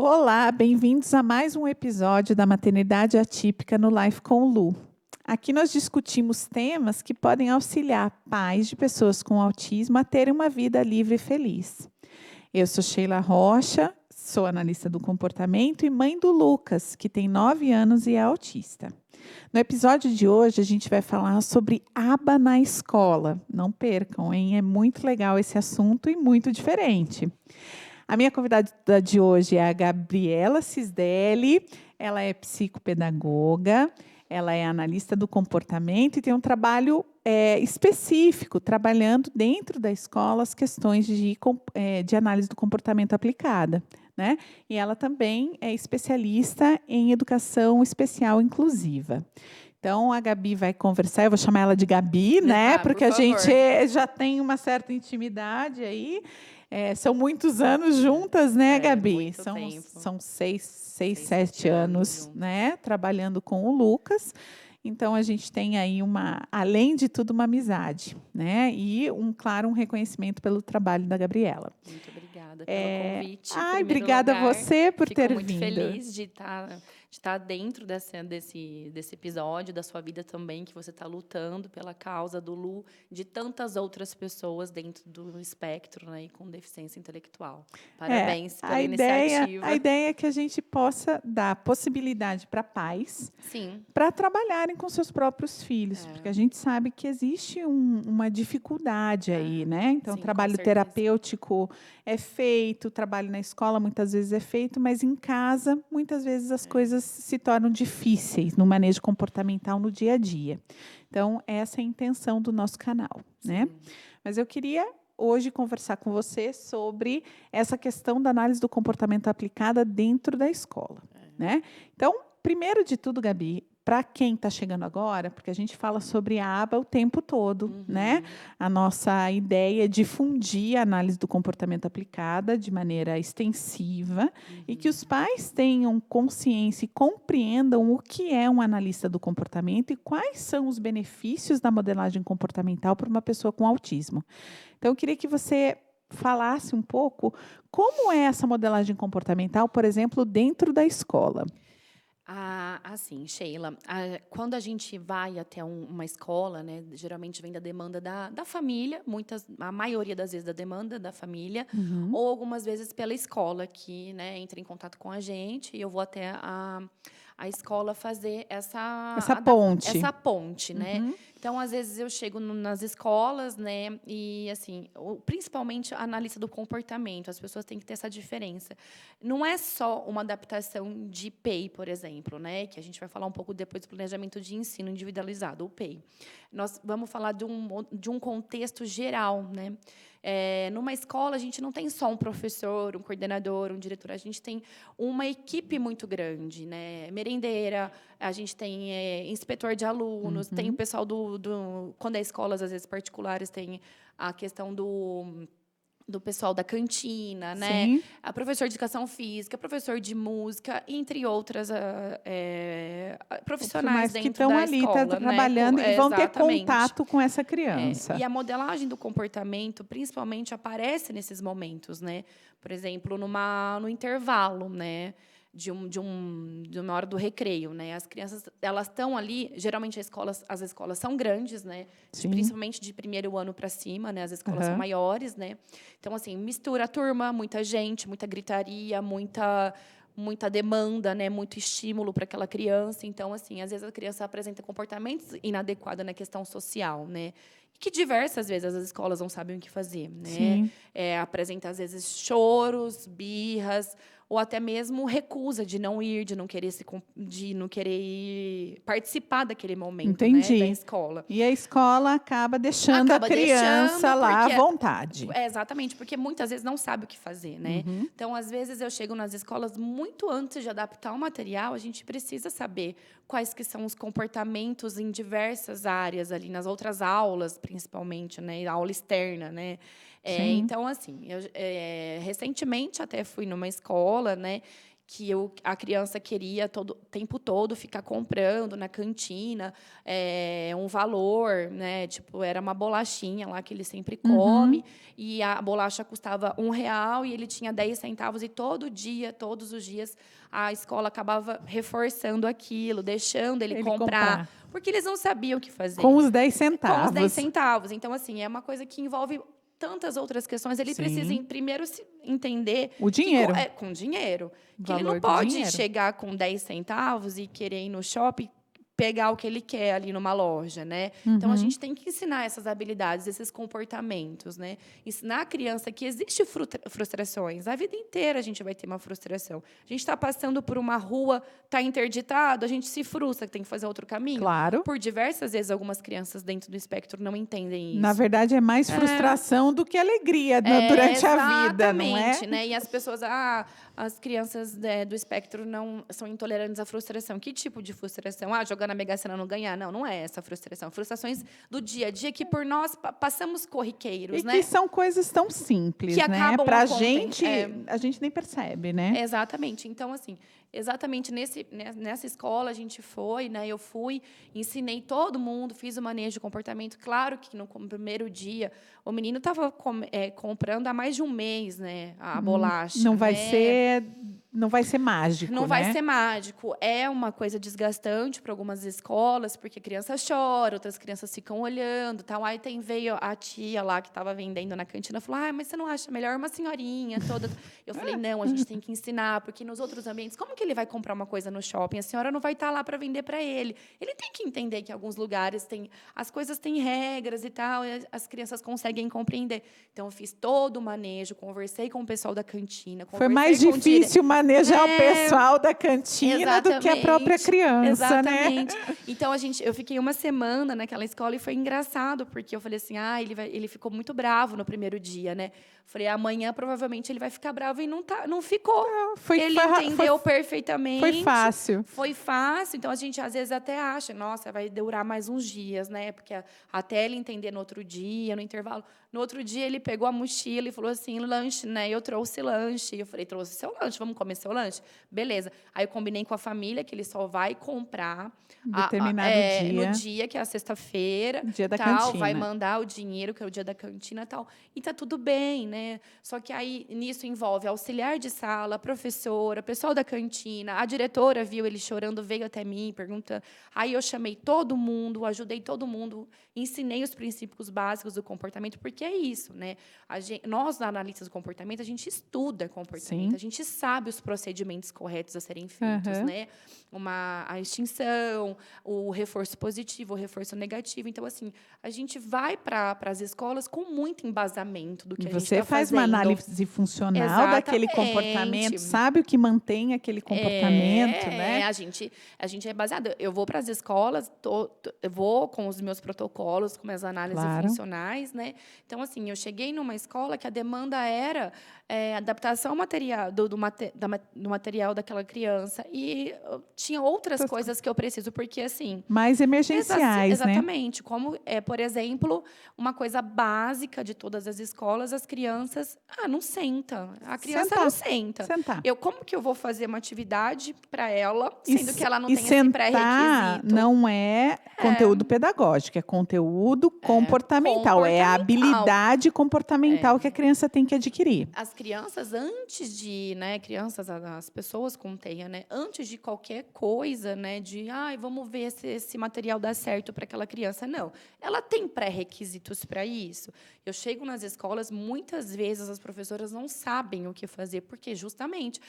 Olá, bem-vindos a mais um episódio da Maternidade Atípica no Life com Lu. Aqui nós discutimos temas que podem auxiliar pais de pessoas com autismo a terem uma vida livre e feliz. Eu sou Sheila Rocha, sou analista do comportamento e mãe do Lucas, que tem 9 anos e é autista. No episódio de hoje, a gente vai falar sobre aba na escola. Não percam, hein? É muito legal esse assunto e muito diferente. A minha convidada de hoje é a Gabriela Cisdelli. Ela é psicopedagoga, ela é analista do comportamento e tem um trabalho específico, trabalhando dentro da escola as questões de análise do comportamento aplicada, né? E ela também é especialista em educação especial inclusiva. Então, a Gabi vai conversar, eu vou chamar ela de Gabi, né? Porque a gente já tem uma certa intimidade aí. São muitos anos juntas, né, Gabi? São 7 anos, né? Trabalhando com o Lucas. Então, a gente tem aí além de tudo, uma amizade, né? E, claro, um reconhecimento pelo trabalho da Gabriela. Muito obrigada pelo convite. Obrigada a você por ter vindo. Fico muito feliz de estar dentro desse episódio da sua vida também, que você está lutando pela causa do Lu, de tantas outras pessoas dentro do espectro, né, e com deficiência intelectual. Parabéns pela iniciativa. A ideia é que a gente possa dar possibilidade para pais para trabalharem com seus próprios filhos, porque a gente sabe que existe uma dificuldade aí, né? Então, o trabalho terapêutico é feito, o trabalho na escola muitas vezes é feito, mas em casa, muitas vezes as coisas se tornam difíceis no manejo comportamental no dia a dia. Então, essa é a intenção do nosso canal, né? Mas eu queria hoje conversar com você sobre essa questão da análise do comportamento aplicada dentro da escola, né? Então, primeiro de tudo, Gabi, para quem está chegando agora, porque a gente fala sobre a aba o tempo todo, né? A nossa ideia é difundir a análise do comportamento aplicada de maneira extensiva e que os pais tenham consciência e compreendam o que é um analista do comportamento e quais são os benefícios da modelagem comportamental para uma pessoa com autismo. Então, eu queria que você falasse um pouco como é essa modelagem comportamental, por exemplo, dentro da escola. Assim, Sheila, quando a gente vai até uma escola, né, geralmente vem da demanda da família, a maioria das vezes da demanda da família, ou algumas vezes pela escola, que, né, entra em contato com a gente e eu vou até a escola fazer essa ponte, né? Então, às vezes, eu chego nas escolas, né? E, assim, principalmente a analista do comportamento, as pessoas têm que ter essa diferença. Não é só uma adaptação de PEI, por exemplo, né? Que a gente vai falar um pouco depois do planejamento de ensino individualizado, o PEI. Nós vamos falar de um contexto geral, né? Numa escola, a gente não tem só um professor, um coordenador, um diretor, a gente tem uma equipe muito grande, né? Merendeira, a gente tem inspetor de alunos, tem o pessoal quando é escolas, às vezes, particulares, tem a questão do pessoal da cantina, né? A professor de educação física, professor de música, entre outras profissionais dentro que estão da ali escola, trabalhando e vão ter contato com essa criança. E a modelagem do comportamento, principalmente, aparece nesses momentos, né? Por exemplo, no intervalo, né? De uma hora do recreio, né? As crianças, elas estão ali, geralmente as escolas são grandes, né? Principalmente de primeiro ano para cima, né? As escolas são maiores, né? Então, assim, mistura a turma, muita gente, muita gritaria, muita demanda, né? Muito estímulo para aquela criança. Então, assim, às vezes a criança apresenta comportamentos inadequados na questão social, né? E que diversas vezes as escolas não sabem o que fazer, né? Apresenta, às vezes, choros, birras, ou até mesmo recusa de não ir, de não querer participar daquele momento, né, da escola. E a escola acaba deixando a criança lá à vontade. Exatamente, porque muitas vezes não sabe o que fazer, né? Então, às vezes, eu chego nas escolas muito antes de adaptar o material, a gente precisa saber quais que são os comportamentos em diversas áreas ali, nas outras aulas, principalmente, né? A aula externa, né? Então, assim, eu recentemente até fui numa escola, né, a criança queria o tempo todo ficar comprando na cantina um valor, né? Tipo, era uma bolachinha lá que ele sempre come, e a bolacha custava R$1 e ele tinha 10 centavos, e todo dia, todos os dias, a escola acabava reforçando aquilo, deixando ele comprar, porque eles não sabiam o que fazer. Com os 10 centavos. Com os 10 centavos. Então, assim, é uma coisa que envolve tantas outras questões. Ele precisa primeiro entender o dinheiro. Com dinheiro. Que ele não pode chegar com 10 centavos e querer ir no shopping pegar o que ele quer ali numa loja, né? Então, a gente tem que ensinar essas habilidades, esses comportamentos, né? Ensinar a criança que existe frustrações. A vida inteira a gente vai ter uma frustração. A gente está passando por uma rua, está interditado, a gente se frustra, tem que fazer outro caminho. Claro. Por diversas vezes, algumas crianças dentro do espectro não entendem isso. Na verdade, é mais frustração do que alegria durante a vida, não é? Exatamente, né? E as pessoas... as crianças do espectro não são intolerantes à frustração. Que tipo de frustração? Jogar na Mega Sena não ganhar? Não é essa frustração. Frustrações do dia a dia que por nós passamos corriqueiros, e né? que são coisas tão simples, que né? Para a gente, a gente nem percebe, né? Exatamente. Então, assim, exatamente nessa escola a gente foi, né? Eu fui, ensinei todo mundo, fiz o manejo de comportamento. Claro que no primeiro dia o menino estava comprando há mais de um mês, né? A bolacha. Não vai ser mágico, Não vai ser mágico. É uma coisa desgastante para algumas escolas, porque a criança chora, outras crianças ficam olhando, tal. Aí veio a tia lá que estava vendendo na cantina, falou: mas você não acha melhor uma senhorinha toda? Eu falei: não, a gente tem que ensinar, porque nos outros ambientes, como que ele vai comprar uma coisa no shopping? A senhora não vai estar lá para vender para ele. Ele tem que entender que em alguns lugares as coisas têm regras e tal, e as crianças conseguem compreender. Então, eu fiz todo o manejo, conversei com o pessoal da cantina. Foi mais difícil manejar o pessoal da cantina do que a própria criança, exatamente. Né? Então, eu fiquei uma semana naquela escola e foi engraçado, porque eu falei assim, ele ficou muito bravo no primeiro dia, né? Falei, amanhã provavelmente ele vai ficar bravo, e não ficou. Ele entendeu perfeitamente. Foi fácil. Foi fácil. Então, a gente às vezes até acha, nossa, vai durar mais uns dias, né? Porque até ele entender no outro dia, no intervalo. No outro dia, ele pegou a mochila e falou assim, lanche, né? Eu trouxe lanche. Eu falei, trouxe seu lanche, vamos comer seu lanche? Beleza. Aí eu combinei com a família que ele só vai comprar determinado dia. No dia, que é a sexta-feira. Dia da cantina. Vai mandar o dinheiro, que é o dia da cantina e tal. E tá tudo bem, né? Só que aí nisso envolve auxiliar de sala, professora, pessoal da cantina, a diretora viu ele chorando, veio até mim, pergunta. Aí eu chamei todo mundo, ajudei todo mundo, ensinei os princípios básicos do comportamento, porque é isso, né? Nós, analistas do comportamento, a gente estuda comportamento, Sim. A gente sabe os procedimentos corretos a serem feitos, né? A extinção, o reforço positivo, o reforço negativo. Então, assim, a gente vai para as escolas com muito embasamento do que a gente está fazendo. Você faz uma análise funcional daquele comportamento, sabe o que mantém aquele comportamento, né? A gente é baseado. Eu vou para as escolas, eu vou com os meus protocolos, com minhas análises funcionais, né? Então, assim, eu cheguei numa escola que a demanda era adaptação ao material, do material daquela criança, e tinha outras coisas que eu preciso, porque, assim... Mais emergenciais, exatamente. Né? Como, por exemplo, uma coisa básica de todas as escolas, as crianças... não senta. A criança não senta. Sentar. Como que eu vou fazer uma atividade para ela, sendo que ela não tem esse pré-requisito? Não é conteúdo pedagógico, é conteúdo comportamental. É a habilidade comportamental que a criança tem que adquirir. As crianças, antes de... né, as pessoas com TEA, né, antes de qualquer coisa, né, de vamos ver se esse material dá certo para aquela criança. Não. Ela tem pré-requisitos para isso. Eu chego nas escolas, muitas vezes as professoras não sabem o que fazer, porque justamente,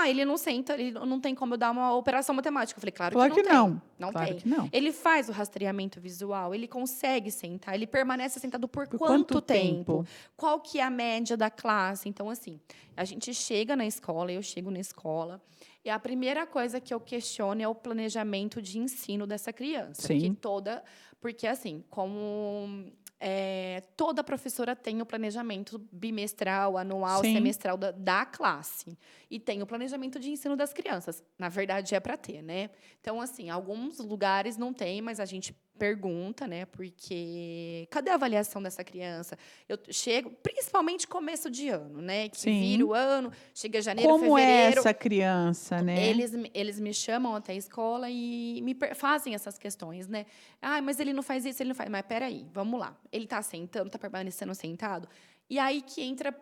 ele não senta, ele não tem como eu dar uma operação matemática. Eu falei, claro que não. Não claro tem. Que não. Ele faz o rastreamento visual, ele consegue sentar, ele permanece sentado por quanto tempo? Qual que é a média da classe? Então, assim, a gente chega na escola, eu chego na escola, e a primeira coisa que eu questiono é o planejamento de ensino dessa criança. Sim. Porque, assim, como toda professora tem o planejamento bimestral, anual, semestral da classe. E tem o planejamento de ensino das crianças. Na verdade, é para ter, né? Então, assim, alguns lugares não tem, mas a gente pergunta, né? Porque cadê a avaliação dessa criança? Eu chego, principalmente começo de ano, né? Que Sim. vira o ano, chega janeiro, Como é fevereiro. essa criança, né? Eles me chamam até a escola e fazem essas questões, né? Ah, mas ele não faz isso, ele não faz. Mas peraí, vamos lá. Ele está sentando, está permanecendo sentado? E aí que entra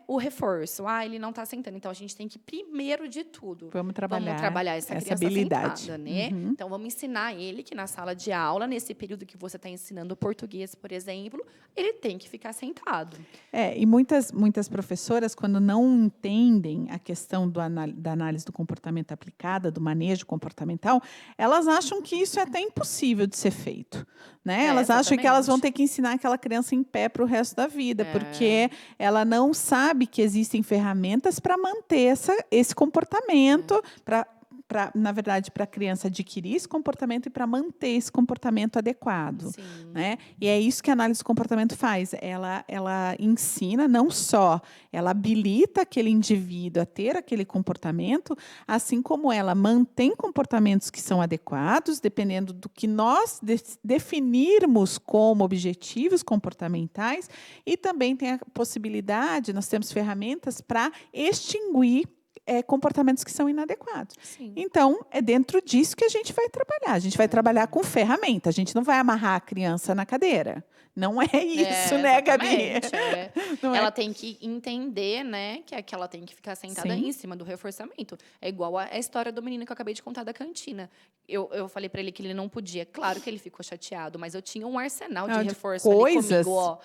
o reforço. Ah, ele não está sentando. Então, a gente tem que, primeiro de tudo, Vamos trabalhar essa essa criança habilidade. sentada, né? Uhum. Então, vamos ensinar ele que na sala de aula, nesse período que você está ensinando português, por exemplo, ele tem que ficar sentado. E muitas professoras, quando não entendem a questão da análise do comportamento aplicada, do manejo comportamental, elas acham que isso é até impossível de ser feito, né? Elas acham que elas vão ter que ensinar aquela criança em pé para o resto da vida, porque ela não sabe que existem ferramentas para manter esse comportamento, na verdade, para a criança adquirir esse comportamento e para manter esse comportamento adequado. Sim. Né? E é isso que a análise do comportamento faz. Ela ensina, não só, ela habilita aquele indivíduo a ter aquele comportamento, assim como ela mantém comportamentos que são adequados, dependendo do que nós definirmos como objetivos comportamentais, e também tem a possibilidade, nós temos ferramentas para extinguir comportamentos que são inadequados. Sim. Então, é dentro disso que a gente vai trabalhar. A gente vai trabalhar com ferramenta. A gente não vai amarrar a criança na cadeira. Não é isso, né, Gabi? Ela tem que entender, né, que ela tem que ficar sentada em cima do reforçamento. É igual a história do menino que eu acabei de contar da cantina. Eu falei para ele que ele não podia. Claro que ele ficou chateado, mas eu tinha um arsenal de reforço ali comigo. Ó,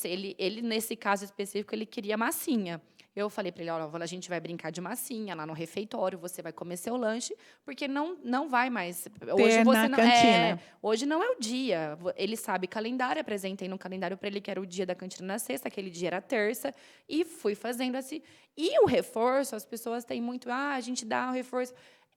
ele, nesse caso específico, ele queria massinha. Eu falei para ele, olha, a gente vai brincar de massinha lá no refeitório, você vai comer seu lanche, porque não vai mais. Hoje você não cantina. Hoje não é o dia. Ele sabe calendário, apresentei no calendário para ele que era o dia da cantina na sexta, aquele dia era terça, e fui fazendo assim. E o reforço, as pessoas têm muito, a gente dá o reforço.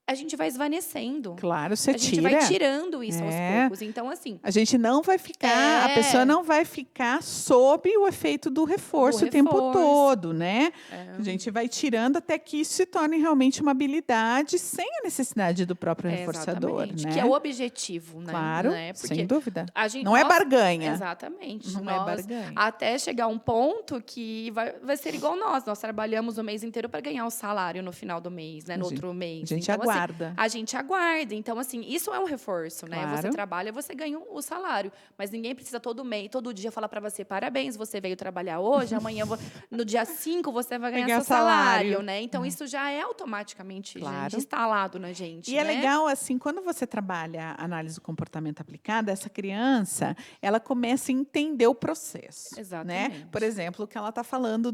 A gente vai esvanecendo. Claro, você tira. A gente vai tirando isso aos poucos. Então, assim... A gente não vai ficar... A pessoa não vai ficar sob o efeito do reforço o tempo todo, né? A gente vai tirando até que isso se torne realmente uma habilidade sem a necessidade do próprio reforçador, né? Que é o objetivo, né? Claro, Porque sem dúvida. Não é barganha. Exatamente. Não é barganha. Até chegar um ponto que vai ser igual nós. Nós trabalhamos o mês inteiro para ganhar o salário no final do mês, né? No outro mês. A gente aguarda. A gente aguarda. Então, assim, isso é um reforço, né? Claro. Você trabalha, você ganha o salário. Mas ninguém precisa todo mês, todo dia falar para você, parabéns, você veio trabalhar hoje, amanhã, no dia 5, você vai ganhar seu salário, né? Então, isso já é automaticamente, gente, instalado na gente. E é legal, assim, quando você trabalha a análise do comportamento aplicada, essa criança, ela começa a entender o processo. Exatamente. Né? Por exemplo, o que ela está falando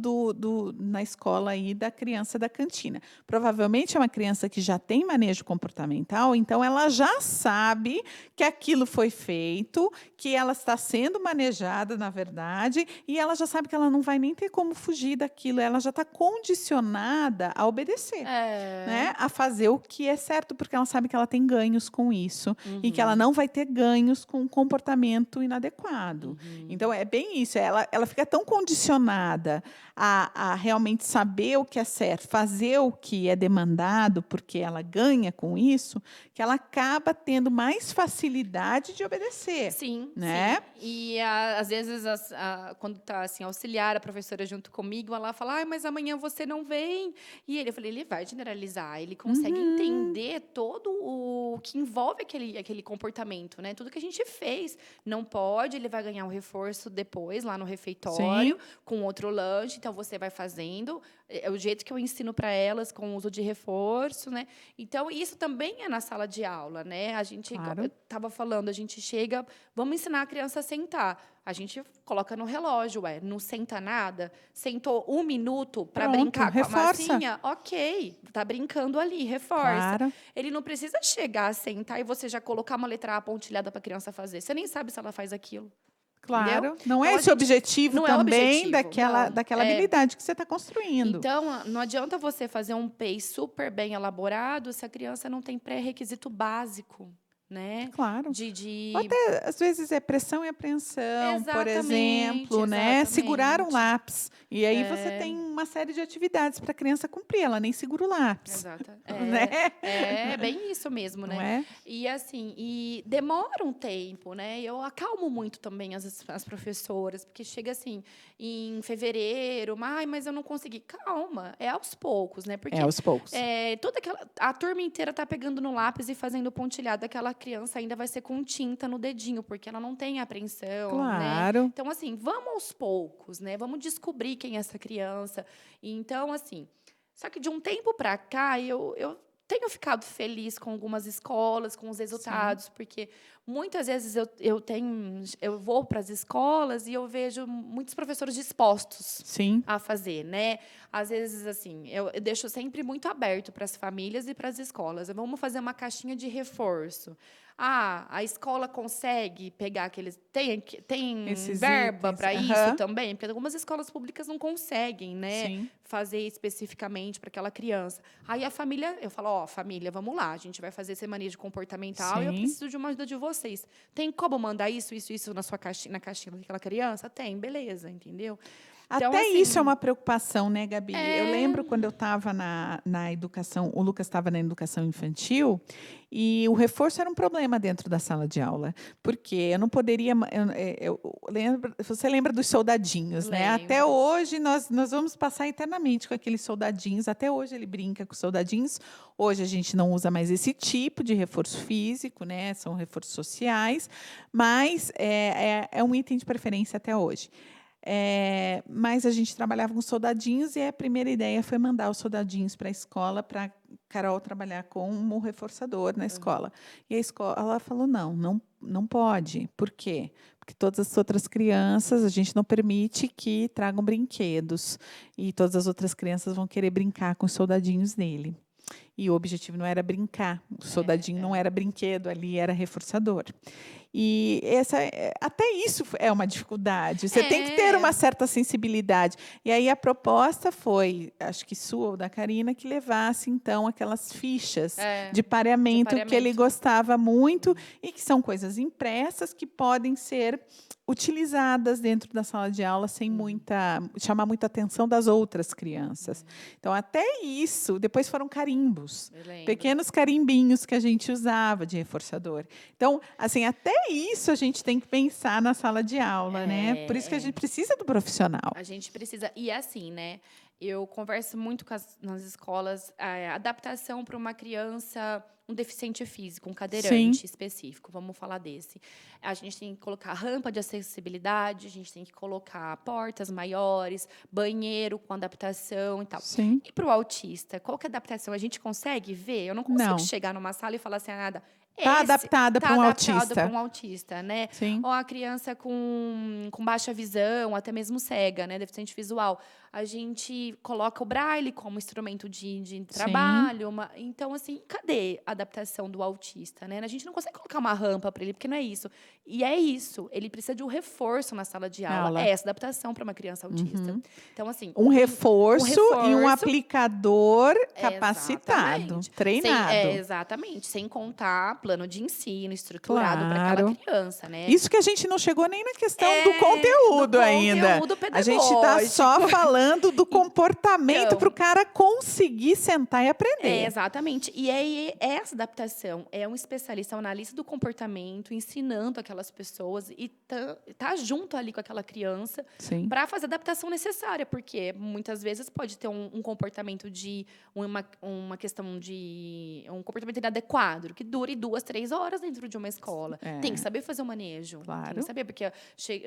na escola aí da criança da cantina. Provavelmente é uma criança que já tem manejo comportamental, então ela já sabe que aquilo foi feito, que ela está sendo manejada, na verdade, e ela já sabe que ela não vai nem ter como fugir daquilo, ela já está condicionada a obedecer, né? A fazer o que é certo, porque ela sabe que ela tem ganhos com isso e que ela não vai ter ganhos com um comportamento inadequado. Então, é bem isso, ela fica tão condicionada a realmente saber o que é certo, fazer o que é demandado, porque ela ganha com isso, que ela acaba tendo mais facilidade de obedecer. Sim, né? Sim. E às vezes, quando está assim, auxiliar, a professora junto comigo, ela fala, mas amanhã você não vem. E eu falei, ele vai generalizar, ele consegue entender todo o que envolve aquele comportamento, né? Tudo que a gente fez. Não pode, ele vai ganhar um reforço depois, lá no refeitório, com outro lanche. Então, você vai fazendo. É o jeito que eu ensino para elas, com o uso de reforço, né? Então, isso também é na sala de aula, né? A gente, eu estava falando, a gente chega, vamos ensinar a criança a sentar. A gente coloca no relógio, não senta nada. Sentou 1 minuto para brincar com a massinha? Ok, tá brincando ali, reforça. Claro. Ele não precisa chegar a sentar e você já colocar uma letra A pontilhada para a criança fazer. Você nem sabe se ela faz aquilo. Claro, entendeu? não é esse o objetivo também daquela habilidade que você está construindo. Então, não adianta você fazer um PEI super bem elaborado se a criança não tem pré-requisito básico. né? Claro. De... Ou até, às vezes, é pressão e apreensão, por exemplo, né? Segurar um exatamente. lápis. E aí você tem uma série de atividades para a criança cumprir. Ela nem segura o lápis, Exato. né? É bem isso mesmo, Não né? é? E assim, e demora um tempo, né? Eu acalmo muito também as professoras, porque chega assim, em fevereiro, mas eu não consegui. Calma, é aos poucos, né? É Porque aos poucos. toda a turma inteira tá pegando no lápis e fazendo pontilhado, aquela criança ainda vai ser com tinta no dedinho, porque ela não tem apreensão, né? Claro. Então, assim, vamos aos poucos, né? Vamos descobrir quem é essa criança. Então, assim, só que de um tempo para cá, eu tenho ficado feliz com algumas escolas, com os Sim. resultados, porque muitas vezes eu vou para as escolas e eu vejo muitos professores dispostos Sim. a fazer, né? Às vezes, assim, eu deixo sempre muito aberto para as famílias e para as escolas. Vamos fazer uma caixinha de reforço. Ah, a escola consegue pegar aqueles. Tem Esses verba itens. para isso Aham. também? Porque algumas escolas públicas não conseguem, né? Sim. Fazer especificamente para aquela criança. Aí a família, eu falo, ó, família, vamos lá, a gente vai fazer esse manejo comportamental e eu Sim. preciso de uma ajuda de vocês. Tem como mandar isso na sua caixinha, na caixinha daquela criança? Tem, beleza, entendeu? Então, Até isso é assim, uma preocupação, né, Gabi? Eu lembro quando eu estava na educação, o Lucas estava na educação infantil, e o reforço era um problema dentro da sala de aula, porque eu não poderia. Você lembra dos soldadinhos, né? Até lembro. hoje nós vamos passar eternamente com aqueles soldadinhos, até hoje ele brinca com os soldadinhos. Hoje a gente não usa mais esse tipo de reforço físico, né? São reforços sociais, mas é um item de preferência até hoje. Mas a gente trabalhava com soldadinhos e a primeira ideia foi mandar os soldadinhos para a escola para Carol trabalhar como reforçador na escola. E a escola falou: não pode. Por quê? Porque todas as outras crianças, a gente não permite que tragam brinquedos. E todas as outras crianças vão querer brincar com os soldadinhos dele. E o objetivo não era brincar, o soldadinho não era brinquedo, ali era reforçador. E até isso é uma dificuldade. Você tem que ter uma certa sensibilidade. E aí a proposta foi, acho que sua ou da Karina, que levasse então aquelas fichas de pareamento que ele gostava muito e que são coisas impressas que podem ser utilizadas dentro da sala de aula sem chamar muita atenção das outras crianças. Então, até isso, depois foram carimbos, pequenos carimbinhos que a gente usava de reforçador. Então, assim, até isso a gente tem que pensar na sala de aula, né? Por isso que a gente precisa do profissional. A gente precisa. E assim, né? Eu converso muito nas escolas, adaptação para uma criança, um deficiente físico, um cadeirante específico, vamos falar desse. A gente tem que colocar rampa de acessibilidade, a gente tem que colocar portas maiores, banheiro com adaptação e tal. Sim. E para o autista, qual que é a adaptação? A gente consegue ver? Eu não consigo chegar numa sala e falar assim, nada. Está adaptada para um autista. Para um autista, né? Sim. Ou a criança com baixa visão, até mesmo cega, né? Deficiente visual. A gente coloca o braille como instrumento de trabalho. Então, assim, cadê a adaptação do autista, né? A gente não consegue colocar uma rampa para ele, porque não é isso. E é isso. Ele precisa de um reforço na sala de aula. É essa adaptação para uma criança autista. Então, assim... Um reforço e um aplicador capacitado, treinado. Exatamente. Sem contar plano de ensino estruturado para aquela criança, né? Isso que a gente não chegou nem na questão do conteúdo ainda. A gente está só falando do comportamento para o cara conseguir sentar e aprender. Exatamente. E aí, essa adaptação é um especialista, um analista do comportamento, ensinando aquelas pessoas e tá junto ali com aquela criança para fazer a adaptação necessária, porque muitas vezes pode ter um comportamento de uma questão de um comportamento inadequado, que dure 2-3 horas dentro de uma escola. Tem que saber fazer o manejo. Claro. Tem que saber, porque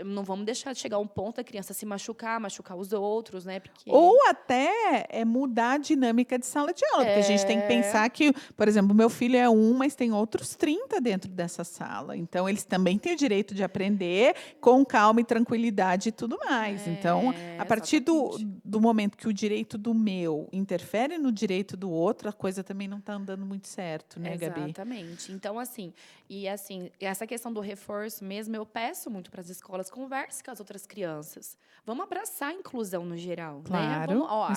não vamos deixar de chegar a um ponto da criança se machucar os outros, né? Porque... Ou até mudar a dinâmica de sala de aula, porque a gente tem que pensar que, por exemplo, meu filho é mas tem outros 30 dentro dessa sala. Então, eles também têm o direito de aprender com calma e tranquilidade e tudo mais. Então, a partir do momento que o direito do meu interfere no direito do outro, a coisa também não está andando muito certo, né, Gabi? Exatamente. Então, assim, essa questão do reforço mesmo, eu peço muito para as escolas, converse com as outras crianças. Vamos abraçar a inclusão no geral. geral, né? Claro. Vamos, ó,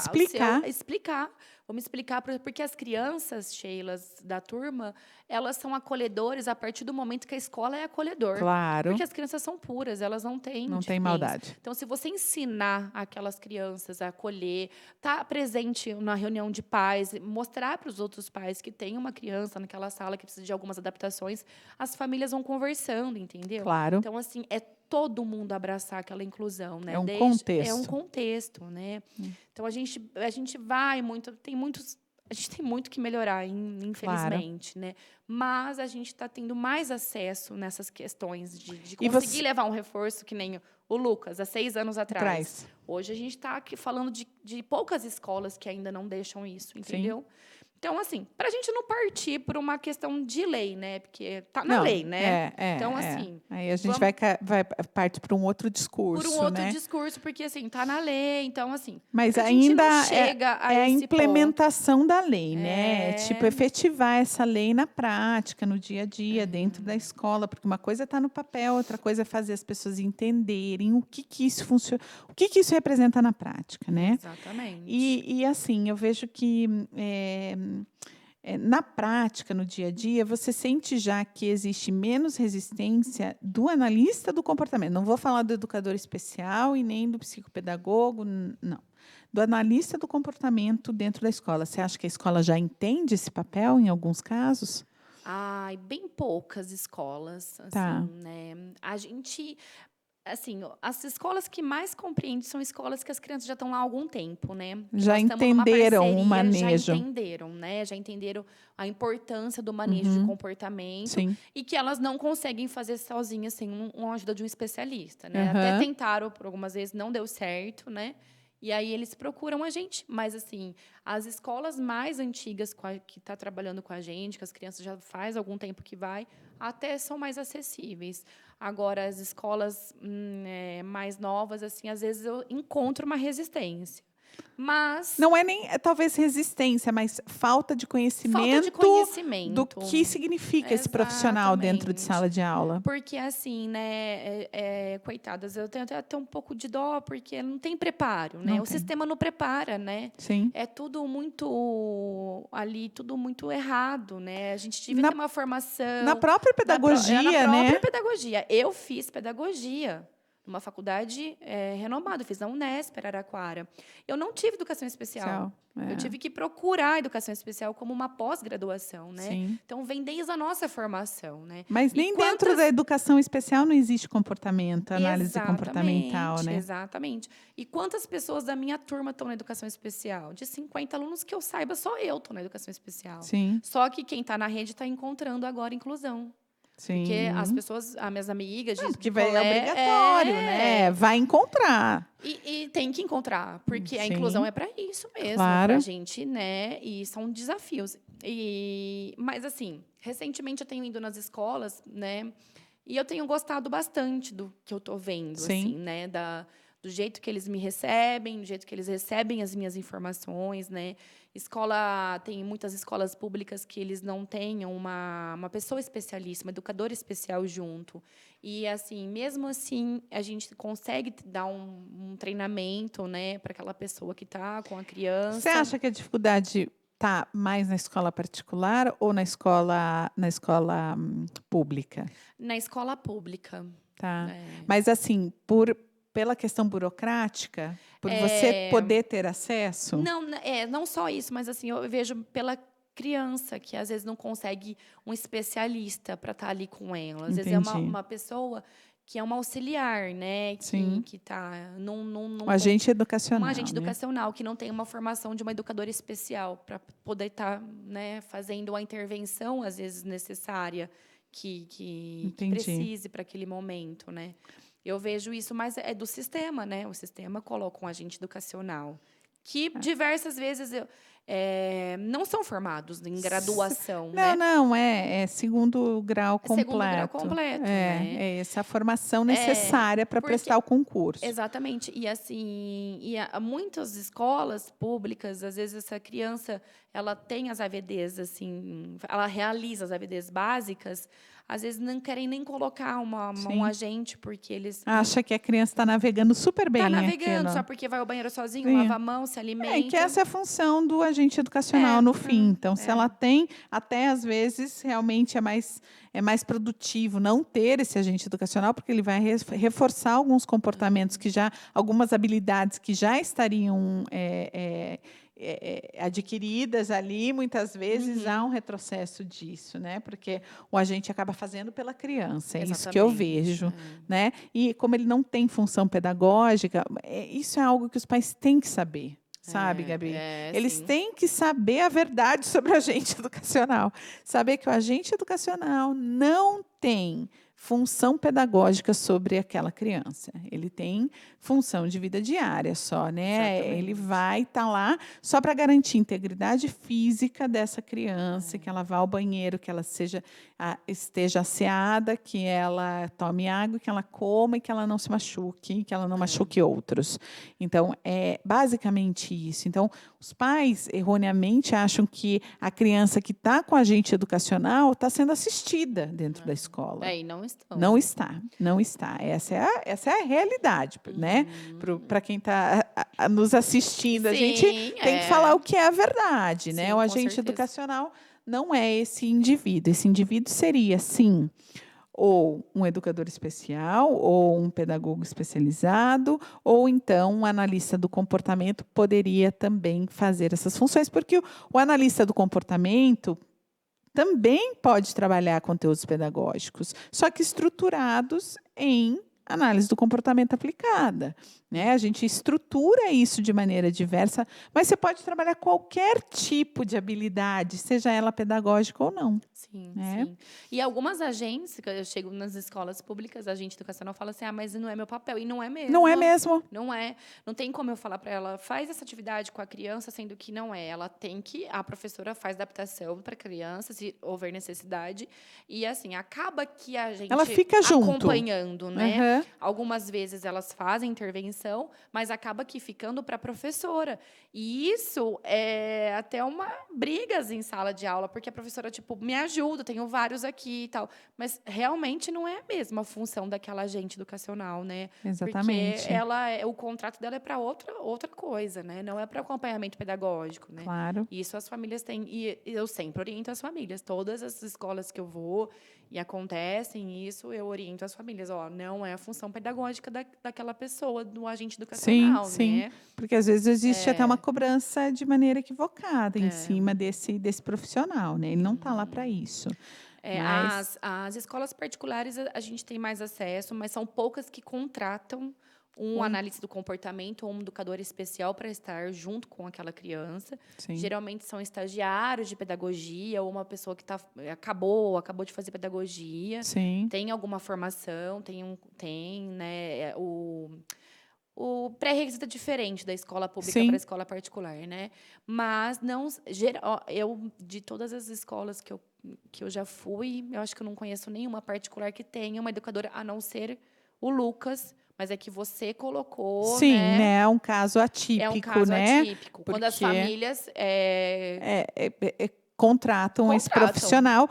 Explicar. Vamos explicar, porque as crianças, Sheilas, da turma, elas são acolhedoras a partir do momento que a escola é acolhedor. Claro. Porque as crianças são puras, elas não têm Não tem diferença. maldade. Então, se você ensinar aquelas crianças a acolher, estar presente na reunião de pais, mostrar para os outros pais que tem uma criança naquela sala que precisa de algumas adaptações, as famílias vão conversando, entendeu? Claro. Então, assim, é todo mundo abraçar aquela inclusão, né? É um contexto. É um contexto, né? Então, a gente vai muito... A gente tem muito que melhorar, infelizmente, né? Mas a gente está tendo mais acesso nessas questões de conseguir levar um reforço, que nem o Lucas, há 6 anos atrás. Hoje a gente está aqui falando de poucas escolas que ainda não deixam isso, entendeu? Sim. Então, assim, para a gente não partir por uma questão de lei, né? Porque tá na lei, né? Então, assim... Aí a gente vai partir para um outro discurso, por um outro discurso, porque, assim, tá na lei. Então, assim... Mas a ainda gente não chega a a esse implementação da lei, né? Tipo, efetivar essa lei na prática, no dia a dia, dentro da escola. Porque uma coisa está no papel, outra coisa é fazer as pessoas entenderem o que isso funciona, o que isso representa na prática, né? Exatamente. E assim, eu vejo que... na prática, no dia a dia, você sente já que existe menos resistência do analista do comportamento. Não vou falar do educador especial e nem do psicopedagogo, não. Do analista do comportamento dentro da escola. Você acha que a escola já entende esse papel em alguns casos? Ai, bem poucas escolas, assim, Tá. né? A gente... Assim, as escolas que mais compreendem são escolas que as crianças já estão lá há algum tempo, né? Já entenderam o manejo. Já entenderam, né? Já entenderam a importância do manejo de comportamento. Sim. E que elas não conseguem fazer sozinhas sem uma ajuda de um especialista, né? Até tentaram por algumas vezes, não deu certo, né? E aí eles procuram a gente. Mas, assim, as escolas mais antigas que está trabalhando com a gente, que as crianças já faz algum tempo que vai, até são mais acessíveis. Agora, as escolas mais novas, assim, às vezes eu encontro uma resistência. Mas... Não é nem, talvez, resistência, mas falta de conhecimento do que significa esse profissional dentro de sala de aula. Porque, assim, né, coitadas, eu tenho até um pouco de dó, porque não tem preparo, né? O sistema não prepara, né? Sim. É tudo muito tudo muito errado, né? A gente tive que ter uma formação... Na própria pedagogia, né? Na própria pedagogia. Eu fiz pedagogia numa faculdade renomada, eu fiz na Unesp, Araraquara. Eu não tive educação especial. Eu tive que procurar a educação especial como uma pós-graduação, né? Sim. Então, vem desde a nossa formação, né? Mas nem dentro da educação especial não existe comportamento, análise comportamental, né? Exatamente. E quantas pessoas da minha turma estão na educação especial? De 50 alunos que eu saiba, só eu estou na educação especial. Sim. Só que quem está na rede está encontrando agora inclusão. Sim. Porque as pessoas, as minhas amigas... é obrigatório, né? Vai encontrar. E tem que encontrar, porque a inclusão é para isso mesmo, claro. Para a gente, né? E são desafios. Mas, assim, recentemente eu tenho ido nas escolas, né? E eu tenho gostado bastante do que eu estou vendo, assim, né? Do jeito que eles me recebem, do jeito que eles recebem as minhas informações, né? Tem muitas escolas públicas que eles não tenham uma pessoa especialista, uma educadora especial junto. E, assim, mesmo assim, a gente consegue dar um treinamento, né, para aquela pessoa que está com a criança. Você acha que a dificuldade está mais na escola particular ou na escola pública? Na escola pública. Tá. Mas, assim, pela questão burocrática, por você poder ter acesso? Não só isso, mas, assim, eu vejo pela criança, que às vezes não consegue um especialista para estar ali com ela. Às vezes é uma pessoa que é uma auxiliar, né? Que está um agente educacional. Um agente educacional que não tem uma formação de uma educadora especial para poder estar, né, fazendo a intervenção, às vezes, necessária que precise para aquele momento, né? Eu vejo isso, mas é do sistema, né? O sistema coloca um agente educacional que diversas vezes não são formados em graduação, né? Não, é segundo grau completo. Segundo grau completo, né? É essa formação necessária para prestar o concurso. Exatamente. E, assim, muitas escolas públicas, às vezes, essa criança, ela tem as AVDs, assim, ela realiza as AVDs básicas, às vezes não querem nem colocar um agente, porque eles... Acha que a criança está navegando super bem. Está navegando, aqui, só porque vai ao banheiro sozinho, Sim. lava a mão, se alimenta. Que essa é a função do agente educacional no fim. Então, se ela tem, até às vezes, realmente é mais produtivo não ter esse agente educacional, porque ele vai reforçar alguns comportamentos que já, algumas habilidades que já estariam adquiridas ali, muitas vezes há um retrocesso disso, né? Porque o agente acaba fazendo pela criança, é isso que eu vejo, né? E como ele não tem função pedagógica, isso é algo que os pais têm que saber. Sabe, Gabi? Eles têm que saber a verdade sobre o agente educacional. Saber que o agente educacional não tem função pedagógica sobre aquela criança. Ele tem função de vida diária só, né? Exatamente. Ele vai estar lá só para garantir a integridade física dessa criança, que ela vá ao banheiro, que ela esteja asseada, que ela tome água, que ela coma e que ela não se machuque, que ela não machuque outros. Então, é basicamente isso. Então, os pais, erroneamente, acham que a criança que está com agente educacional está sendo assistida dentro da escola. E não estão. Não está. Essa é a realidade, né? Para quem está nos assistindo, a gente tem que falar o que é a verdade, né? O agente educacional não é esse indivíduo. Esse indivíduo seria, sim, ou um educador especial, ou um pedagogo especializado, ou então um analista do comportamento poderia também fazer essas funções, porque o analista do comportamento também pode trabalhar conteúdos pedagógicos, só que estruturados em análise do comportamento aplicada, né? A gente estrutura isso de maneira diversa, mas você pode trabalhar qualquer tipo de habilidade, seja ela pedagógica ou não. Sim, sim. E algumas agências, eu chego nas escolas públicas, a agente educacional fala assim, mas não é meu papel. E não é mesmo. Não é mesmo. Não é. Não tem como eu falar para ela, faz essa atividade com a criança, sendo que não é. Ela tem que, a professora faz adaptação para a criança, se houver necessidade. E, assim, acaba que a gente... Ela fica junto. Acompanhando, né? Algumas vezes elas fazem intervenção, mas acaba que ficando para a professora. E isso é até uma briga em sala de aula, porque a professora, tipo, me ajuda, tenho vários aqui e tal. Mas realmente não é a mesma função daquela agente educacional, né? Exatamente. Porque o contrato dela é para outra coisa, né? Não é para acompanhamento pedagógico, né? Claro. E isso as famílias têm. E eu sempre oriento as famílias. Todas as escolas que eu vou e acontecem isso, eu oriento as famílias. Não é a função pedagógica daquela pessoa, do agente educacional, sim, né? Porque às vezes existe até uma cobrança de maneira equivocada em cima desse profissional, né? Ele não está lá para isso. Mas... As escolas particulares a gente tem mais acesso, mas são poucas que contratam um analista do comportamento ou um educador especial para estar junto com aquela criança. Sim. Geralmente são estagiários de pedagogia ou uma pessoa que acabou de fazer pedagogia. Sim. Tem alguma formação, tem né, o pré-requisito é diferente da escola pública para a escola particular, né? Mas não, de todas as escolas que eu já fui, eu acho que eu não conheço nenhuma particular que tenha uma educadora, a não ser o Lucas, mas é que você colocou, sim, né? É um caso atípico, é um caso né? atípico. Quando as famílias contratam esse profissional,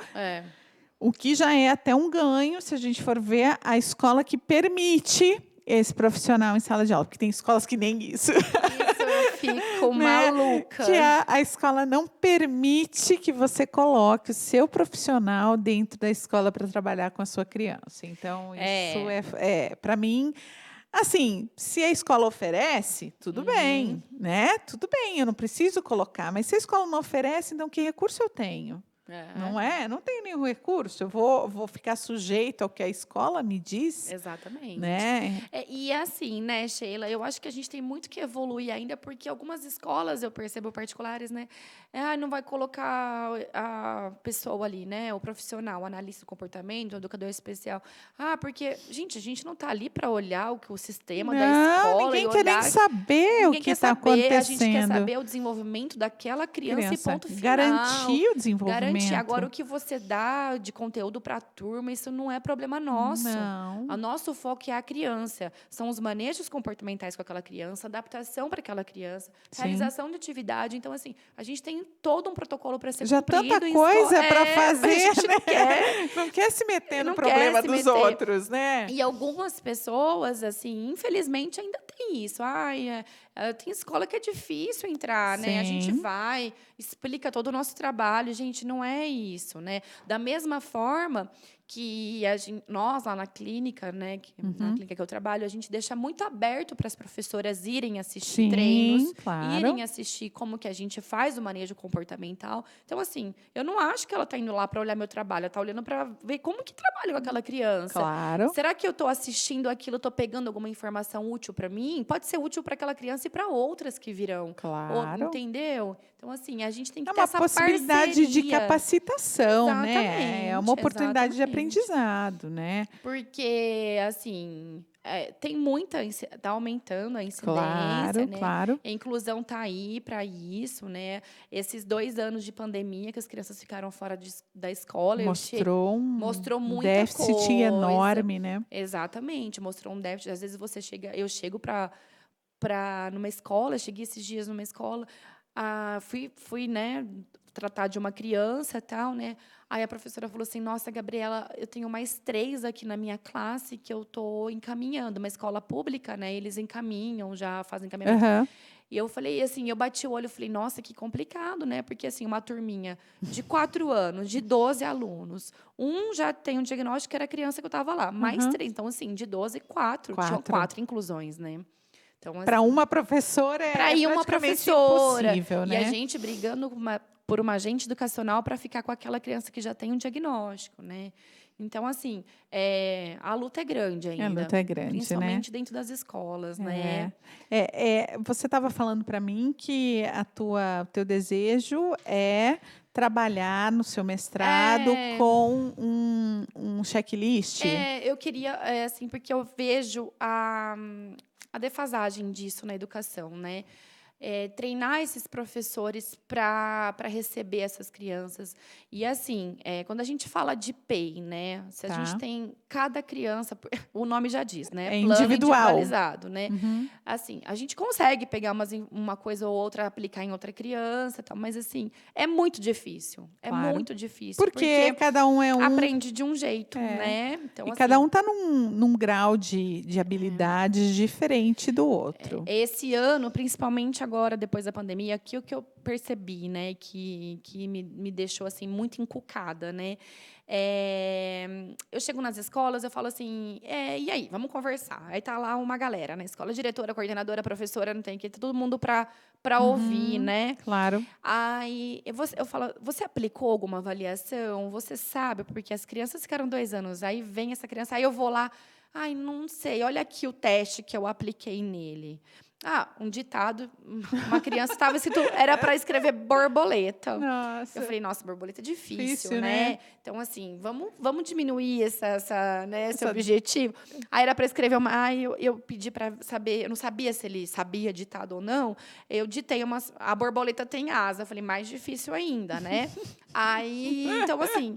o que já é até um ganho, se a gente for ver a escola que permite esse profissional em sala de aula, porque tem escolas que nem isso. Isso, eu fico maluca. Que a escola não permite que você coloque o seu profissional dentro da escola para trabalhar com a sua criança. Então, isso para mim, assim, se a escola oferece, tudo bem, né? Tudo bem, eu não preciso colocar, mas se a escola não oferece, então que recurso eu tenho? Não é? Não tem nenhum recurso. Eu vou ficar sujeito ao que a escola me diz. Exatamente. Né? E assim, né, Sheila, eu acho que a gente tem muito que evoluir ainda, porque algumas escolas, eu percebo particulares, né? Não vai colocar a pessoa ali, né? O profissional, o analista do comportamento, o educador especial. Porque, gente, a gente não está ali para olhar o sistema da escola. Ninguém quer nem saber o que está acontecendo. A gente quer saber o desenvolvimento daquela criança e ponto final. Garantir o desenvolvimento comportamento. Agora, o que você dá de conteúdo para a turma, isso não é problema nosso. Não. O nosso foco é a criança. São os manejos comportamentais com aquela criança, adaptação para aquela criança, Sim. realização de atividade. Então, assim, a gente tem todo um protocolo para ser Já cumprido. tanta coisa para fazer, a gente né? não quer. Não quer se meter no Não problema quer se dos meter. outros, né? E algumas pessoas, assim, infelizmente, ainda tem isso. Tem escola que é difícil entrar, né? A gente Sim. vai, explica todo o nosso trabalho. Gente, não é isso, né? Da mesma forma que nós, lá na clínica, né? Na clínica que eu trabalho, a gente deixa muito aberto para as professoras irem assistir Sim, treinos, claro. irem assistir como que a gente faz o manejo comportamental. Então, assim, eu não acho que ela está indo lá para olhar meu trabalho, ela está olhando para ver como que trabalho com aquela criança. Claro. Será que eu estou assistindo aquilo, estou pegando alguma informação útil para mim? Pode ser útil para aquela criança e para outras que virão. Claro. Entendeu? Então, assim, a gente tem que É ter uma essa possibilidade de parceria. capacitação, né? É Exatamente, uma oportunidade de exatamente. aprendizado, né? Porque, assim, tem muita... Está aumentando a incidência, Claro, né? claro. A inclusão está aí para isso, né? Esses 2 anos de pandemia que as crianças ficaram fora da escola, Mostrou mostrou um muita déficit coisa. enorme, né? Exatamente, mostrou um déficit. Às vezes eu chego para numa escola, cheguei esses dias numa escola, fui, né, tratar de uma criança, tal, né? Aí a professora falou assim: "Nossa, Gabriela, eu tenho mais 3 aqui na minha classe que eu tô encaminhando, uma escola pública, né? Eles encaminham, já fazem encaminhamento". Aham. E eu falei assim, eu bati o olho e falei: "Nossa, que complicado, né? Porque assim, uma turminha de 4 anos, de 12 alunos, já tem um diagnóstico que era a criança que eu estava lá, mais Uhum. 3, então assim, de 12, 4, tinham 4 inclusões, né? Então, Para assim, uma professora para é ir uma praticamente professora impossível, e a né? gente brigando por uma agente educacional para ficar com aquela criança que já tem um diagnóstico, né? Então, assim, a luta é grande A ainda, luta é grande, né? principalmente dentro das escolas, né? Você estava falando para mim que o teu desejo é trabalhar no seu mestrado É, com um checklist. eu queria, assim, porque eu vejo a defasagem disso na educação, né? Treinar esses professores para receber essas crianças. E, assim, quando a gente fala de PEI, né? Se a gente Tá. tem cada criança, o nome já diz, né? É Plano individual. individualizado, né? Uhum. Assim, a gente consegue pegar uma coisa ou outra, aplicar em outra criança, tal, mas, assim, é muito difícil. É Claro. muito difícil. Porque cada um é um. Aprende de um jeito, É. né? Então, E assim, cada um está num grau de habilidades diferente do outro. esse ano, principalmente agora, depois da pandemia, o que eu percebi, né, que me deixou assim muito encucada, né? Eu chego nas escolas, eu falo assim, e aí, vamos conversar. Aí tá lá uma galera na escola, diretora, coordenadora, professora, não tem que todo mundo para ouvir, né? Claro. Aí eu falo, você aplicou alguma avaliação? Você sabe? Porque as crianças ficaram 2 anos, aí vem essa criança, aí eu vou lá, ai, não sei, olha aqui o teste que eu apliquei nele. Um ditado, uma criança estava escrito, era para escrever borboleta. Nossa. Eu falei, nossa, borboleta é difícil, Difícil, né? né? Então, assim, vamos diminuir esse objetivo. Aí era para escrever eu pedi para saber, eu não sabia se ele sabia ditado ou não. Eu ditei a borboleta tem asa. Eu falei, mais difícil ainda, né? Aí, então, assim,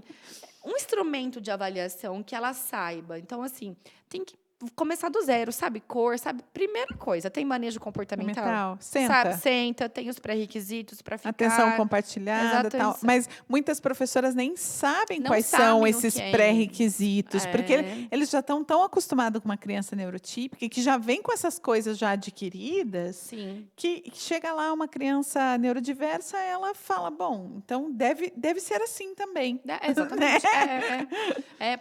um instrumento de avaliação que ela saiba. Então, assim, tem que começar do zero, sabe? Cor, sabe? Primeira coisa, tem manejo comportamental? Senta. Sabe? Senta, tem os pré-requisitos para ficar. Atenção compartilhada, Exato, tal. isso. Mas muitas professoras nem sabem Não quais sabem são o esses que é. pré-requisitos, porque eles já estão tão acostumados com uma criança neurotípica que já vem com essas coisas já adquiridas. Sim. Que chega lá uma criança neurodiversa, ela fala, bom, então deve ser assim também. Exatamente.